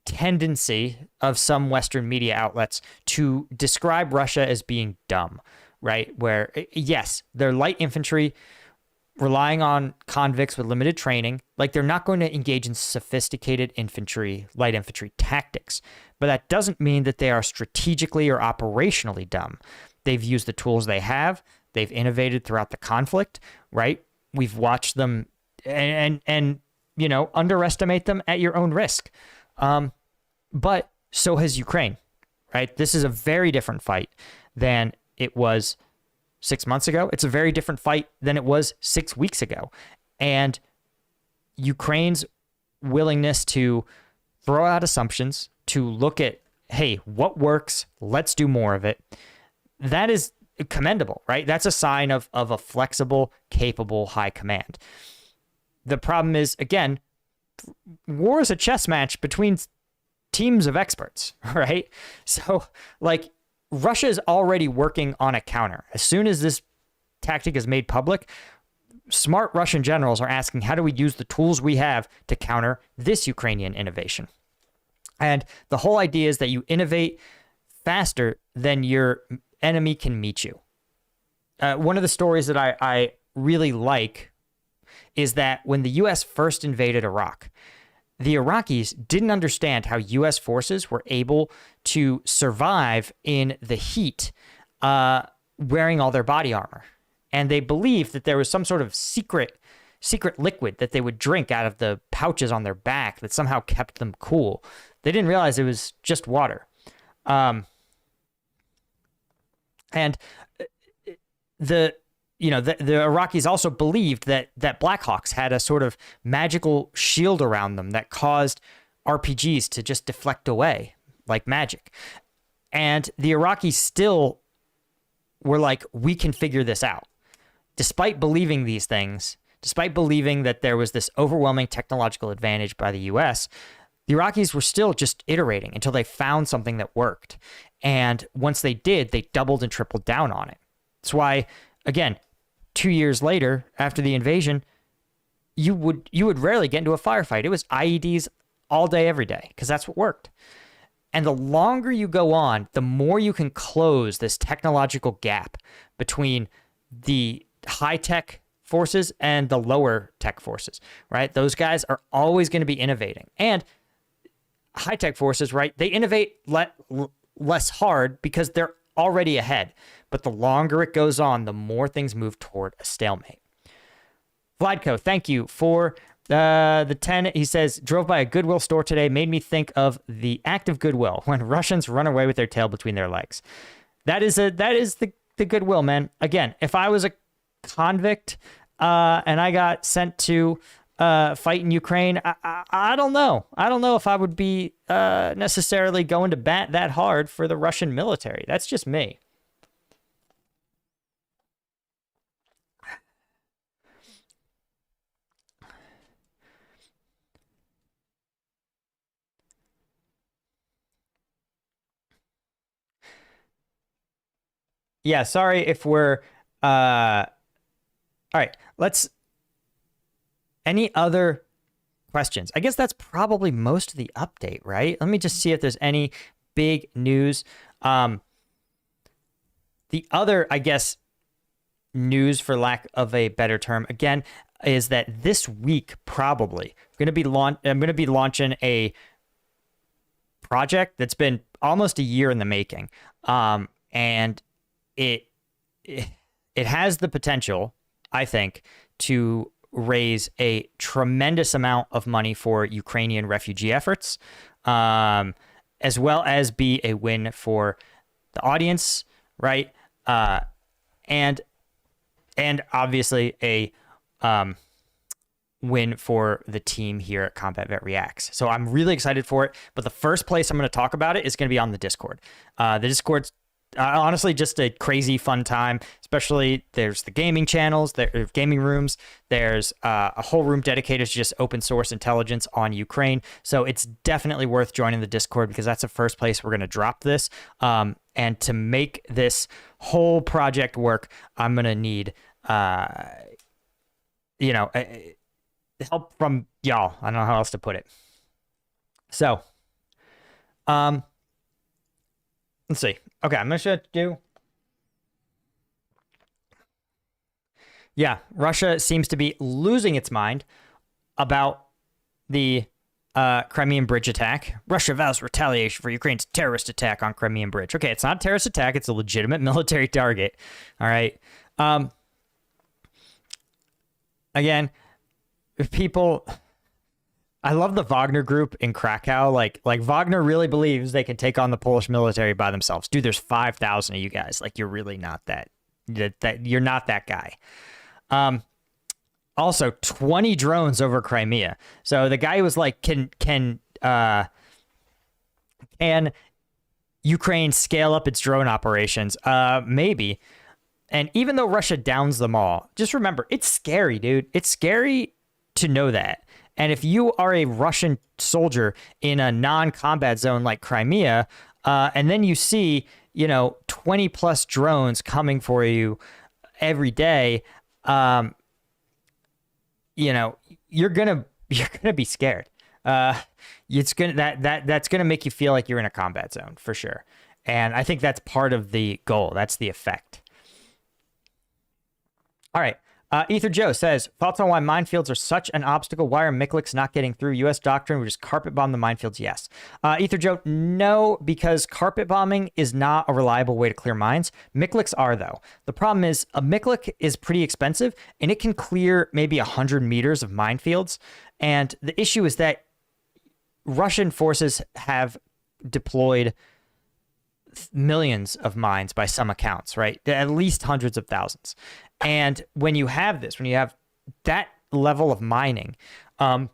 tendency of some Western media outlets to describe Russia as being dumb, right? Where, yes, they're light infantry relying on convicts with limited training. Like, they're not going to engage in sophisticated light infantry tactics. But that doesn't mean that they are strategically or operationally dumb. They've used the tools they have. They've innovated throughout the conflict, right? We've watched them and underestimate them at your own risk. But so has Ukraine, right? This is a very different fight than it was 6 months ago. It's a very different fight than it was 6 weeks ago. And Ukraine's willingness to throw out assumptions, to look at, hey, what works? Let's do more of it. That is commendable, right? That's a sign of a flexible, capable high command. The problem is, again, war is a chess match between teams of experts, right? So, like, Russia is already working on a counter. As soon as this tactic is made public, smart Russian generals are asking, how do we use the tools we have to counter this Ukrainian innovation? And the whole idea is that you innovate faster than your enemy can meet you. One of the stories that I really like is that when the U.S. first invaded Iraq, the Iraqis didn't understand how U.S. forces were able to survive in the heat wearing all their body armor. And they believed that there was some sort of secret liquid that they would drink out of the pouches on their back that somehow kept them cool. They didn't realize it was just water. And the Iraqis also believed that Blackhawks had a sort of magical shield around them that caused RPGs to just deflect away like magic. And the Iraqis still were like, we can figure this out. Despite believing these things, despite believing that there was this overwhelming technological advantage by the US, the Iraqis were still just iterating until they found something that worked. And once they did, they doubled and tripled down on it. That's why, again, 2 years later, after the invasion, you would rarely get into a firefight. It was IEDs all day, every day, because that's what worked. And the longer you go on, the more you can close this technological gap between the high-tech forces and the lower tech forces, right? Those guys are always going to be innovating. And high-tech forces, right, they innovate less hard because they're already ahead. But the longer it goes on, the more things move toward a stalemate. Vladko, thank you for the 10. He says, drove by a Goodwill store today, made me think of the act of goodwill when Russians run away with their tail between their legs. That is the goodwill, man. Again, if I was a convict and I got sent to fight in Ukraine, I don't know. I don't know if I would be necessarily going to bat that hard for the Russian military. That's just me. Yeah, sorry if we're all right, any other questions? I guess that's probably most of the update, right? Let me just see if there's any big news. The other, I guess, news, for lack of a better term, again, is that this week probably I'm going to be launching a project that's been almost a year in the making, and it has the potential, I think, to raise a tremendous amount of money for Ukrainian refugee efforts, as well as be a win for the audience, right? And obviously a win for the team here at Combat Vet Reacts. So I'm really excited for it. But the first place I'm going to talk about it is going to be on the Discord. The Discord's honestly just a crazy fun time, especially there's the gaming channels, there are gaming rooms, there's a whole room dedicated to just open source intelligence on Ukraine. So it's definitely worth joining the Discord because that's the first place we're going to drop this. And to make this whole project work, I'm going to need, help from y'all. I don't know how else to put it. So, let's see. Okay, I'm going to do... Yeah, Russia seems to be losing its mind about the Crimean Bridge attack. Russia vows retaliation for Ukraine's terrorist attack on Crimean Bridge. Okay, it's not a terrorist attack. It's a legitimate military target. All right. Again, if people... I love the Wagner group in Krakow. Like Wagner really believes they can take on the Polish military by themselves. Dude, there's 5,000 of you guys. Like, you're really not that you're not that guy. Also 20 drones over Crimea. So the guy was like, can Ukraine scale up its drone operations? Maybe. And even though Russia downs them all, just remember, it's scary, dude. It's scary to know that. And if you are a Russian soldier in a non-combat zone like Crimea, and then you see, 20 plus drones coming for you every day, you're gonna be scared. It's gonna that's gonna make you feel like you're in a combat zone for sure. And I think that's part of the goal. That's the effect. All right. Ether Joe says, thoughts on why minefields are such an obstacle? Why are Mikliks not getting through? U.S. doctrine, we just carpet bomb the minefields? Yes. Ether Joe, no, because carpet bombing is not a reliable way to clear mines. Mikliks are, though. The problem is a Miklik is pretty expensive, and it can clear maybe 100 meters of minefields. And the issue is that Russian forces have deployed millions of mines by some accounts, right? At least hundreds of thousands. And when you have that level of mining, and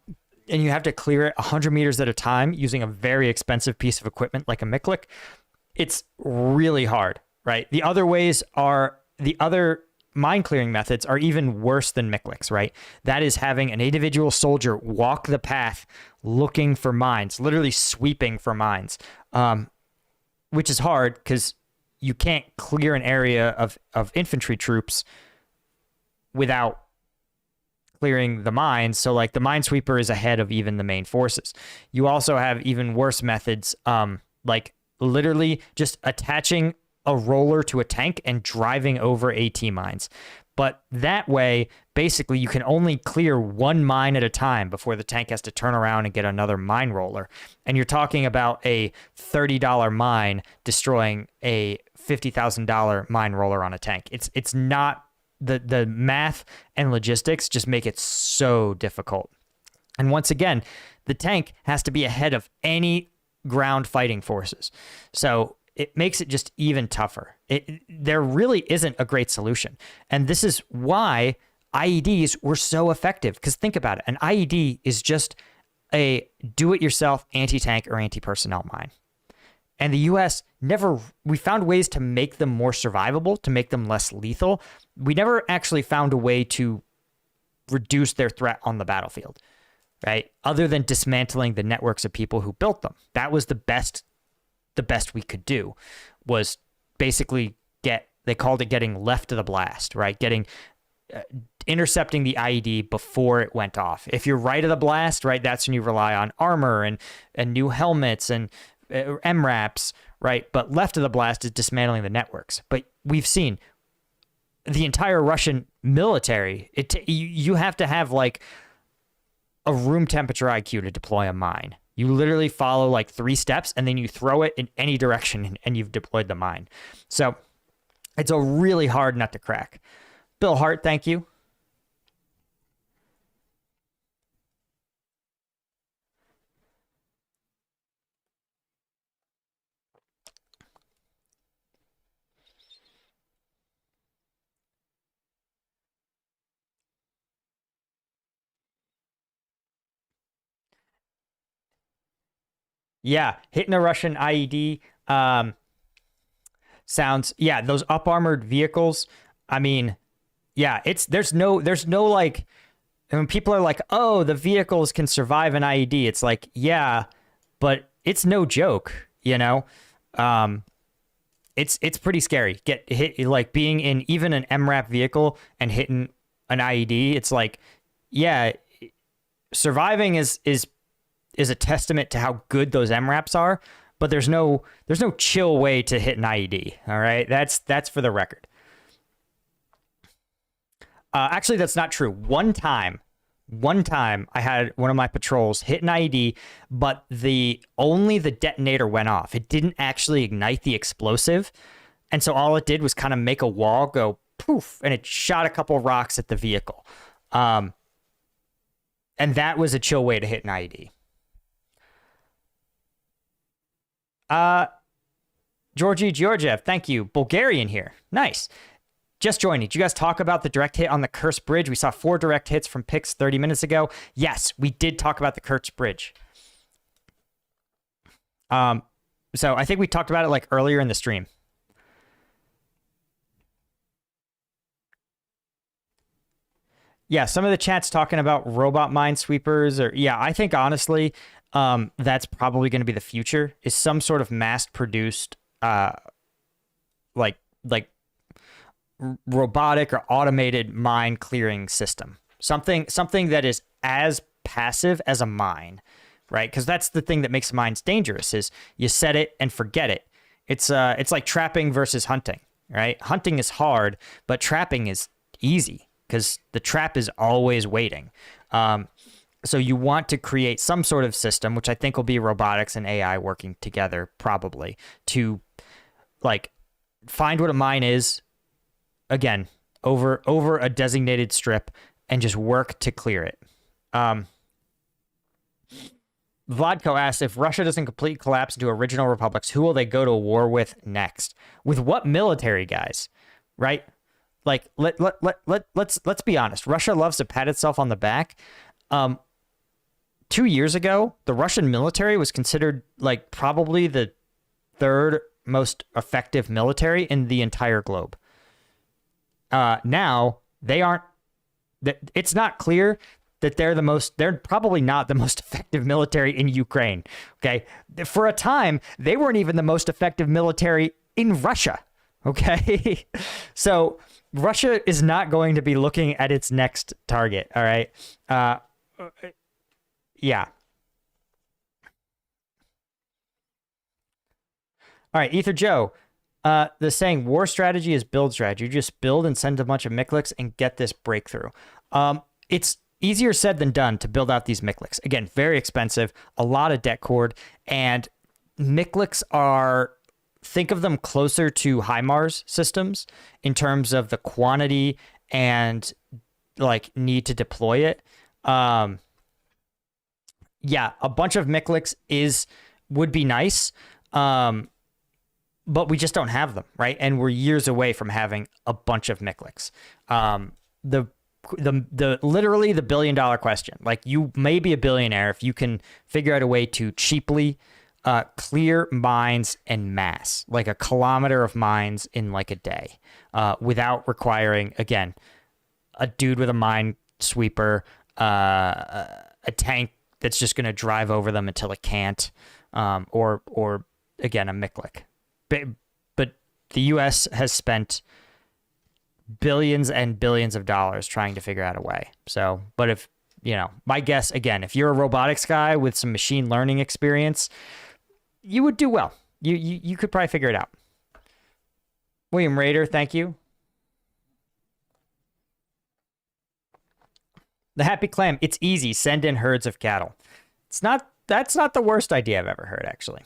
you have to clear it 100 meters at a time using a very expensive piece of equipment like a Miklik, it's really hard, right? The other mine clearing methods are even worse than Mikliks, right? That is having an individual soldier walk the path looking for mines, literally sweeping for mines, which is hard because you can't clear an area of infantry troops without clearing the mines. So like the minesweeper is ahead of even the main forces. You also have even worse methods, like literally just attaching a roller to a tank and driving over AT mines. But that way, basically, you can only clear one mine at a time before the tank has to turn around and get another mine roller. And you're talking about a $30 mine destroying a $50,000 mine roller on a tank. It's not the math and logistics just make it so difficult. And once again, the tank has to be ahead of any ground fighting forces. So it makes it just even tougher. There really isn't a great solution. And this is why IEDs were so effective. Because think about it. An IED is just a do-it-yourself anti-tank or anti-personnel mine. And the U.S. we found ways to make them more survivable, to make them less lethal. We never actually found a way to reduce their threat on the battlefield, right? Other than dismantling the networks of people who built them. That was the best we could do, was basically they called it getting left of the blast, right? Intercepting the IED before it went off. If you're right of the blast, right, that's when you rely on armor and new helmets and MRAPs, right? But left of the blast is dismantling the networks. But we've seen the entire Russian military, you have to have like a room temperature IQ to deploy a mine. You literally follow like 3 steps and then you throw it in any direction and you've deployed the mine. So it's a really hard nut to crack. Bill Hart, thank you. Yeah, hitting a Russian IED sounds, yeah, those up armored vehicles. I mean, yeah, there's no like, when people are like, oh, the vehicles can survive an IED. It's like, yeah, but it's no joke, It's pretty scary. Get hit, like being in even an MRAP vehicle and hitting an IED. It's like, yeah, surviving is a testament to how good those MRAPs are, but there's no chill way to hit an IED. All right, that's for the record. Actually, that's not true. One time I had one of my patrols hit an IED, but only the detonator went off. It didn't actually ignite the explosive, and so all it did was kind of make a wall go poof, and it shot a couple rocks at the vehicle. And that was a chill way to hit an IED. Georgie Georgiev, thank you. Bulgarian here. Nice. Just joining. Did you guys talk about the direct hit on the Kursk Bridge? We saw 4 direct hits from Pix 30 minutes ago. Yes, we did talk about the Kursk Bridge. So I think we talked about it like earlier in the stream. Yeah, some of the chats talking about robot minesweepers, or yeah, I think honestly, that's probably going to be the future. Is some sort of mass-produced, like like robotic or automated mine clearing system. Something that is as passive as a mine, right? Because that's the thing that makes mines dangerous. Is you set it and forget it. It's like trapping versus hunting, right? Hunting is hard, but trapping is easy because the trap is always waiting. So you want to create some sort of system, which I think will be robotics and AI working together probably to like find what a mine is, again, over a designated strip and just work to clear it. Vladko asks, if Russia doesn't completely collapse into original republics, who will they go to war with next? With what military, guys? Right? Like, let's be honest. Russia loves to pat itself on the back. 2 years ago, the Russian military was considered like probably the third most effective military in the entire globe. Now they aren't. It's not clear that they're probably not the most effective military in Ukraine. Okay. For a time, they weren't even the most effective military in Russia. Okay. So Russia is not going to be looking at its next target. All right. Yeah. All right. Ether Joe, the saying war strategy is build strategy. You just build and send a bunch of Mikliks and get this breakthrough. It's easier said than done to build out these Mikliks. Again, very expensive, a lot of debt cord, and Mikliks are, think of them closer to HIMARS systems in terms of the quantity and like need to deploy it. Yeah, a bunch of Mikliks would be nice, but we just don't have them, right? And we're years away from having a bunch of Mikliks. Literally the $1 billion question. Like, you may be a billionaire if you can figure out a way to cheaply clear mines en masse, like a kilometer of mines in like a day, without requiring, again, a dude with a mine sweeper, a tank that's just going to drive over them until it can't, or again, a Miklik. But the U.S. has spent billions and billions of dollars trying to figure out a way. So, but if, my guess, again, if you're a robotics guy with some machine learning experience, you would do well. You could probably figure it out. William Rader, thank you. The Happy Clam, it's easy. Send in herds of cattle. That's not the worst idea I've ever heard, actually.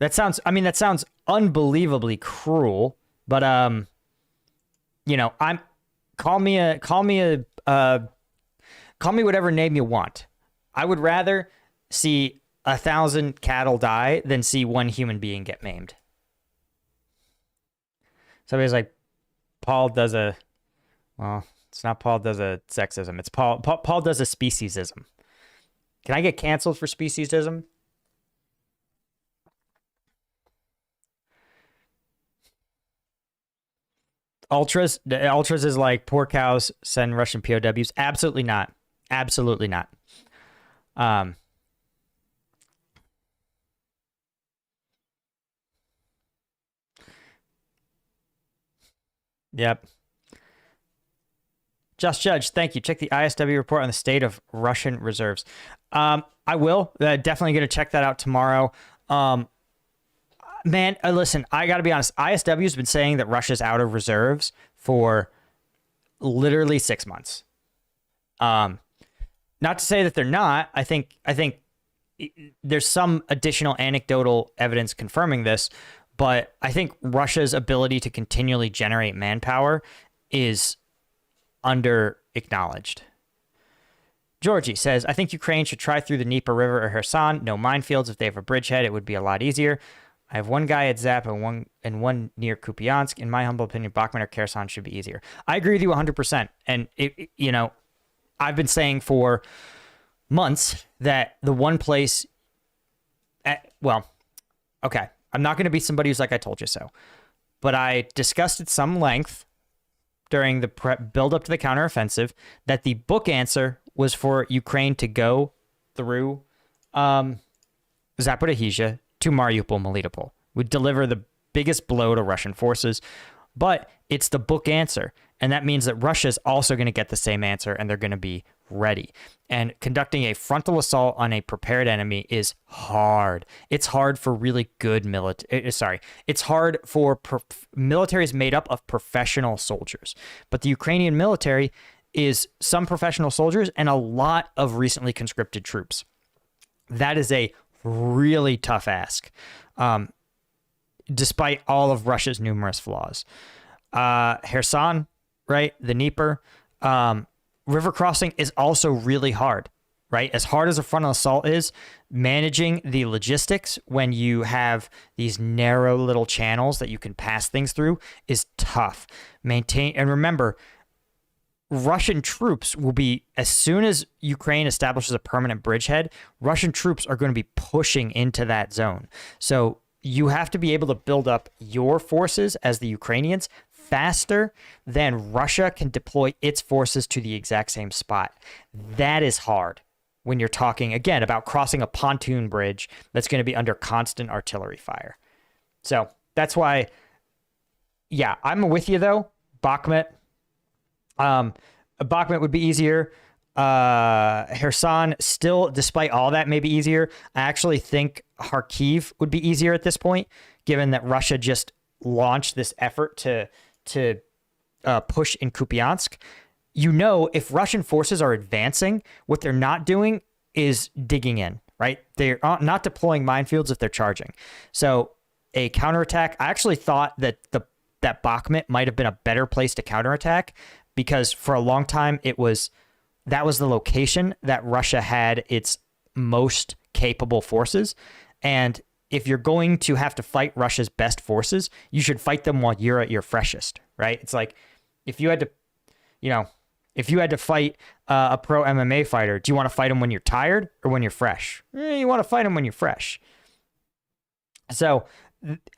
That sounds unbelievably cruel, but call me whatever name you want. I would rather see 1,000 cattle die than see one human being get maimed. Somebody's like, Paul does a, well, it's not Paul does a sexism. It's Paul does a speciesism. Can I get canceled for speciesism? Ultras is like poor cows send Russian POWs. Absolutely not. Absolutely not. Yep. Just Judge, thank you. Check the ISW report on the state of Russian reserves. I will. Definitely going to check that out tomorrow. Man, listen, I got to be honest. ISW has been saying that Russia's out of reserves for literally 6 months. Not to say that they're not. I think there's some additional anecdotal evidence confirming this, but I think Russia's ability to continually generate manpower is under-acknowledged. Georgie says, I think Ukraine should try through the Dnieper River or Kherson. No minefields. If they have a bridgehead, it would be a lot easier. I have one guy at Zap and one near Kupiansk. In my humble opinion, Bakhmut or Kherson should be easier. I agree with you 100%. And, I've been saying for months that the one place... okay. I'm not going to be somebody who's like, I told you so. But I discussed at some length during the build up to the counteroffensive that the book answer was for Ukraine to go through Zaporizhzhia to Mariupol, Melitopol, would deliver the biggest blow to Russian forces. But it's the book answer. And that means that Russia is also going to get the same answer, and they're going to be ready. And conducting a frontal assault on a prepared enemy is hard. It's hard for really good military. It's hard for militaries made up of professional soldiers. But the Ukrainian military is some professional soldiers and a lot of recently conscripted troops. That is a really tough ask, despite all of Russia's numerous flaws. Kherson, right? The Dnieper. River crossing is also really hard, right? As hard as a frontal assault is, managing the logistics when you have these narrow little channels that you can pass things through is tough. And remember, Russian troops will be, as soon as Ukraine establishes a permanent bridgehead, Russian troops are going to be pushing into that zone. So you have to be able to build up your forces as the Ukrainians faster than Russia can deploy its forces to the exact same spot. That is hard when you're talking, again, about crossing a pontoon bridge that's going to be under constant artillery fire. So that's why, yeah, I'm with you, though. Bakhmut. Bakhmut would be easier. Kherson, still, despite all that, may be easier. I actually think Kharkiv would be easier at this point, given that Russia just launched this effort to push in Kupiansk. You know, if Russian forces are advancing, what they're not doing is digging in, right? They're not deploying minefields if they're charging. So a counterattack, I actually thought that that Bakhmut might have been a better place to counterattack, because for a long time that was the location that Russia had its most capable forces. And if you're going to have to fight Russia's best forces, you should fight them while you're at your freshest, right? It's like if you had to fight a pro MMA fighter, do you want to fight him when you're tired or when you're fresh? You want to fight him when you're fresh. So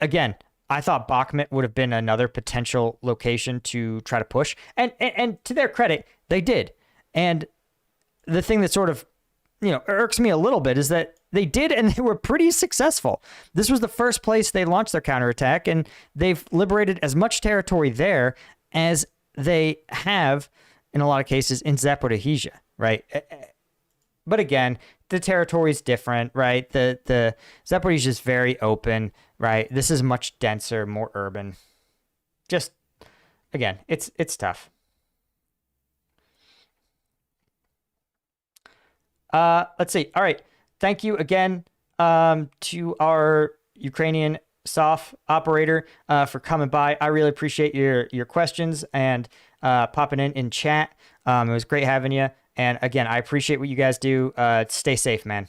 again, I thought Bakhmut would have been another potential location to try to push. And to their credit, they did. And the thing that sort of, irks me a little bit is that they did, and they were pretty successful. This was the first place they launched their counterattack, and they've liberated as much territory there as they have, in a lot of cases, in Zaporizhzhia, right? But again, the territory is different, right? The Zaporizhzhia is very open, right? This is much denser, more urban. Just, again, it's tough. Let's see. All right. Thank you again to our Ukrainian SOF operator for coming by. I really appreciate your questions and popping in chat. It was great having you. And again, I appreciate what you guys do. Stay safe, man.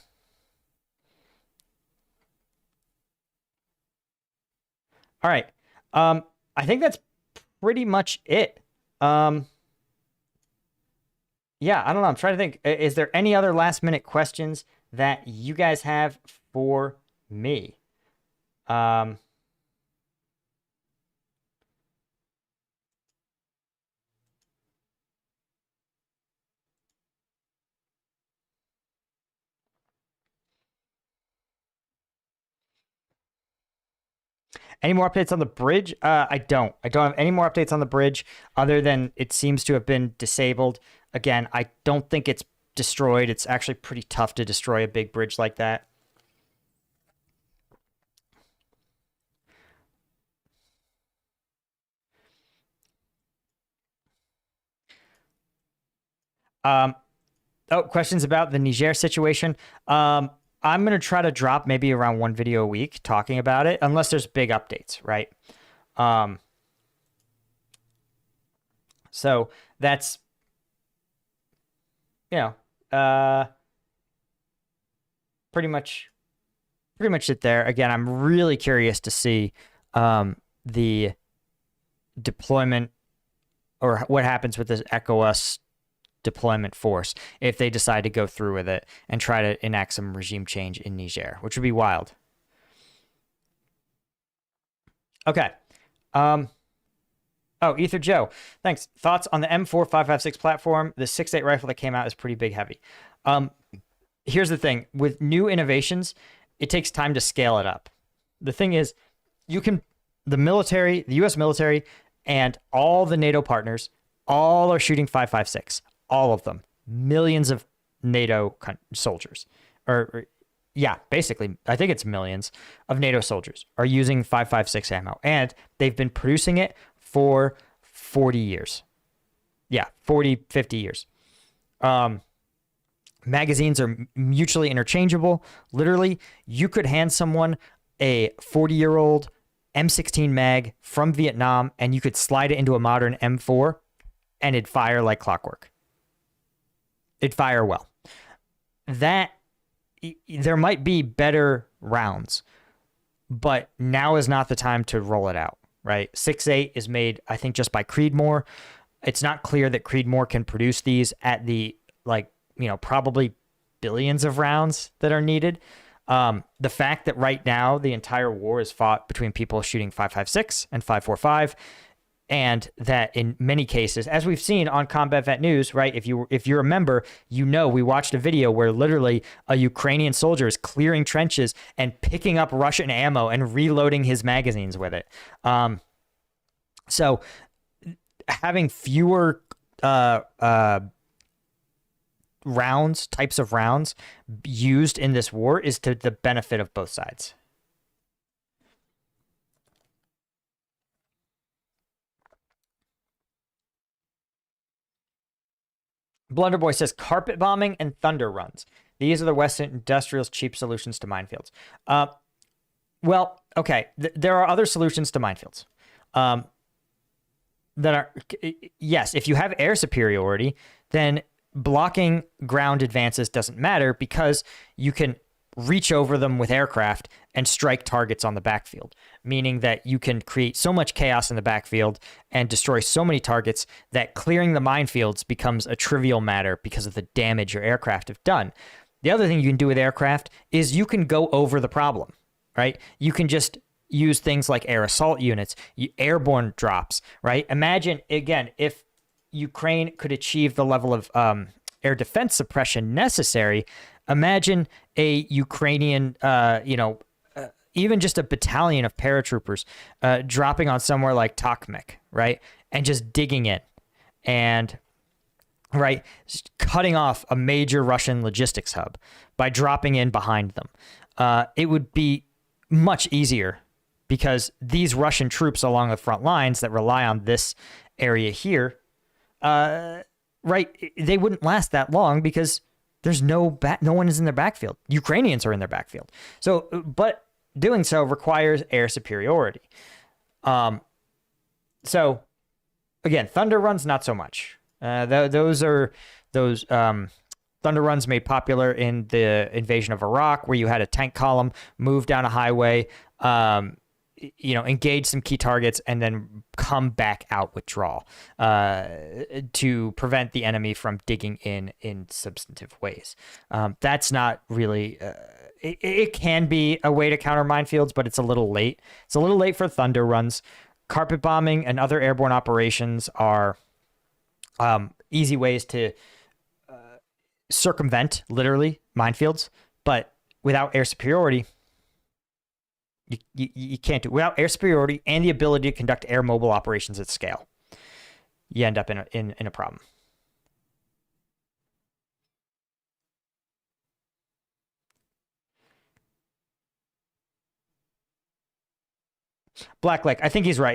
All right. I think that's pretty much it. Yeah, I don't know. I'm trying to think. Is there any other last minute questions that you guys have for me? Any more updates on the bridge? I don't have any more updates on the bridge other than it seems to have been disabled. Again, I don't think it's destroyed. It's actually pretty tough to destroy a big bridge like that. Questions about the Niger situation. I'm going to try to drop maybe around one video a week talking about it, unless there's big updates, right? So that's, pretty much it there. Again, I'm really curious to see the deployment or what happens with this ECOWAS deployment force if they decide to go through with it and try to enact some regime change in Niger, which would be wild. Okay. Oh, Ether Joe, thanks. Thoughts on the M4556 platform? The 6.8 rifle that came out is pretty big heavy. Here's the thing. With new innovations, it takes time to scale it up. The thing is, the military, the U.S. military, and all the NATO partners, all are shooting 5.56. All of them. Millions of NATO soldiers. Yeah, basically, I think it's millions of NATO soldiers are using 5.56 ammo. And they've been producing it for 40 years. Yeah, 40, 50 years. Magazines are mutually interchangeable. Literally, you could hand someone a 40-year-old M16 mag from Vietnam, and you could slide it into a modern M4, and it'd fire like clockwork. It'd fire well. There might be better rounds, but now is not the time to roll it out, right? 6.8 is made, I think, just by Creedmoor. It's not clear that Creedmoor can produce these at the, probably billions of rounds that are needed. The fact that right now the entire war is fought between people shooting 5.56 and 5.45, and that in many cases, as we've seen on Combat Vet News, right? If you remember, we watched a video where literally a Ukrainian soldier is clearing trenches and picking up Russian ammo and reloading his magazines with it. So having fewer types of rounds used in this war is to the benefit of both sides. Blunderboy says carpet bombing and thunder runs. These are the Western industrials' cheap solutions to minefields. Well, okay. There are other solutions to minefields. That are, yes, if you have air superiority, then blocking ground advances doesn't matter because you can reach over them with aircraft and strike targets on the backfield, meaning that you can create so much chaos in the backfield and destroy so many targets that clearing the minefields becomes a trivial matter because of the damage your aircraft have done. The other thing you can do with aircraft is you can go over the problem, right? You can just use things like air assault units, airborne drops, right? Imagine, again, if Ukraine could achieve the level of air defense suppression necessary. Imagine a Ukrainian, even just a battalion of paratroopers dropping on somewhere like Tokhmek, right? And just digging in and, right, cutting off a major Russian logistics hub by dropping in behind them. It would be much easier because these Russian troops along the front lines that rely on this area here, right, they wouldn't last that long because there's no one is in their backfield. Ukrainians are in their backfield. So, but doing so requires air superiority. So, again, thunder runs, not so much. Those thunder runs made popular in the invasion of Iraq, where you had a tank column move down a highway, engage some key targets, and then come back out withdrawal to prevent the enemy from digging in substantive ways. That's not really... It can be a way to counter minefields, but it's a little late. It's a little late for thunder runs. Carpet bombing and other airborne operations are easy ways to circumvent, literally, minefields, but without air superiority... You can't do it. Without air superiority and the ability to conduct air mobile operations at scale, you end up in a problem. Black Lake, I think he's right.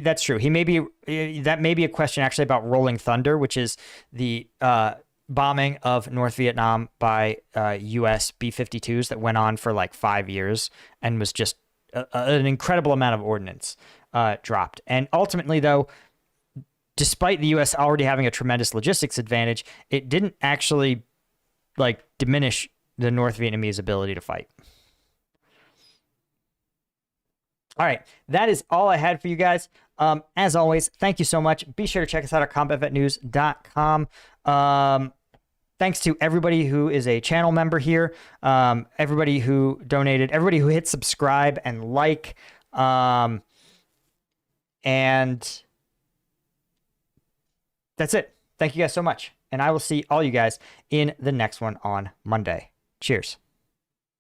That's true. That may be a question actually about Rolling Thunder, which is the bombing of North Vietnam by U.S. B-52s that went on for like 5 years and was just an incredible amount of ordnance dropped. And ultimately, though, despite the U.S. already having a tremendous logistics advantage, it didn't actually diminish the North Vietnamese ability to fight. All right, that is all I had for you guys. As always, thank you so much. Be sure to check us out at combatvetnews.com. Thanks to everybody who is a channel member here, everybody who donated, everybody who hit subscribe and like, and that's it. Thank you guys so much. And I will see all you guys in the next one on Monday. Cheers.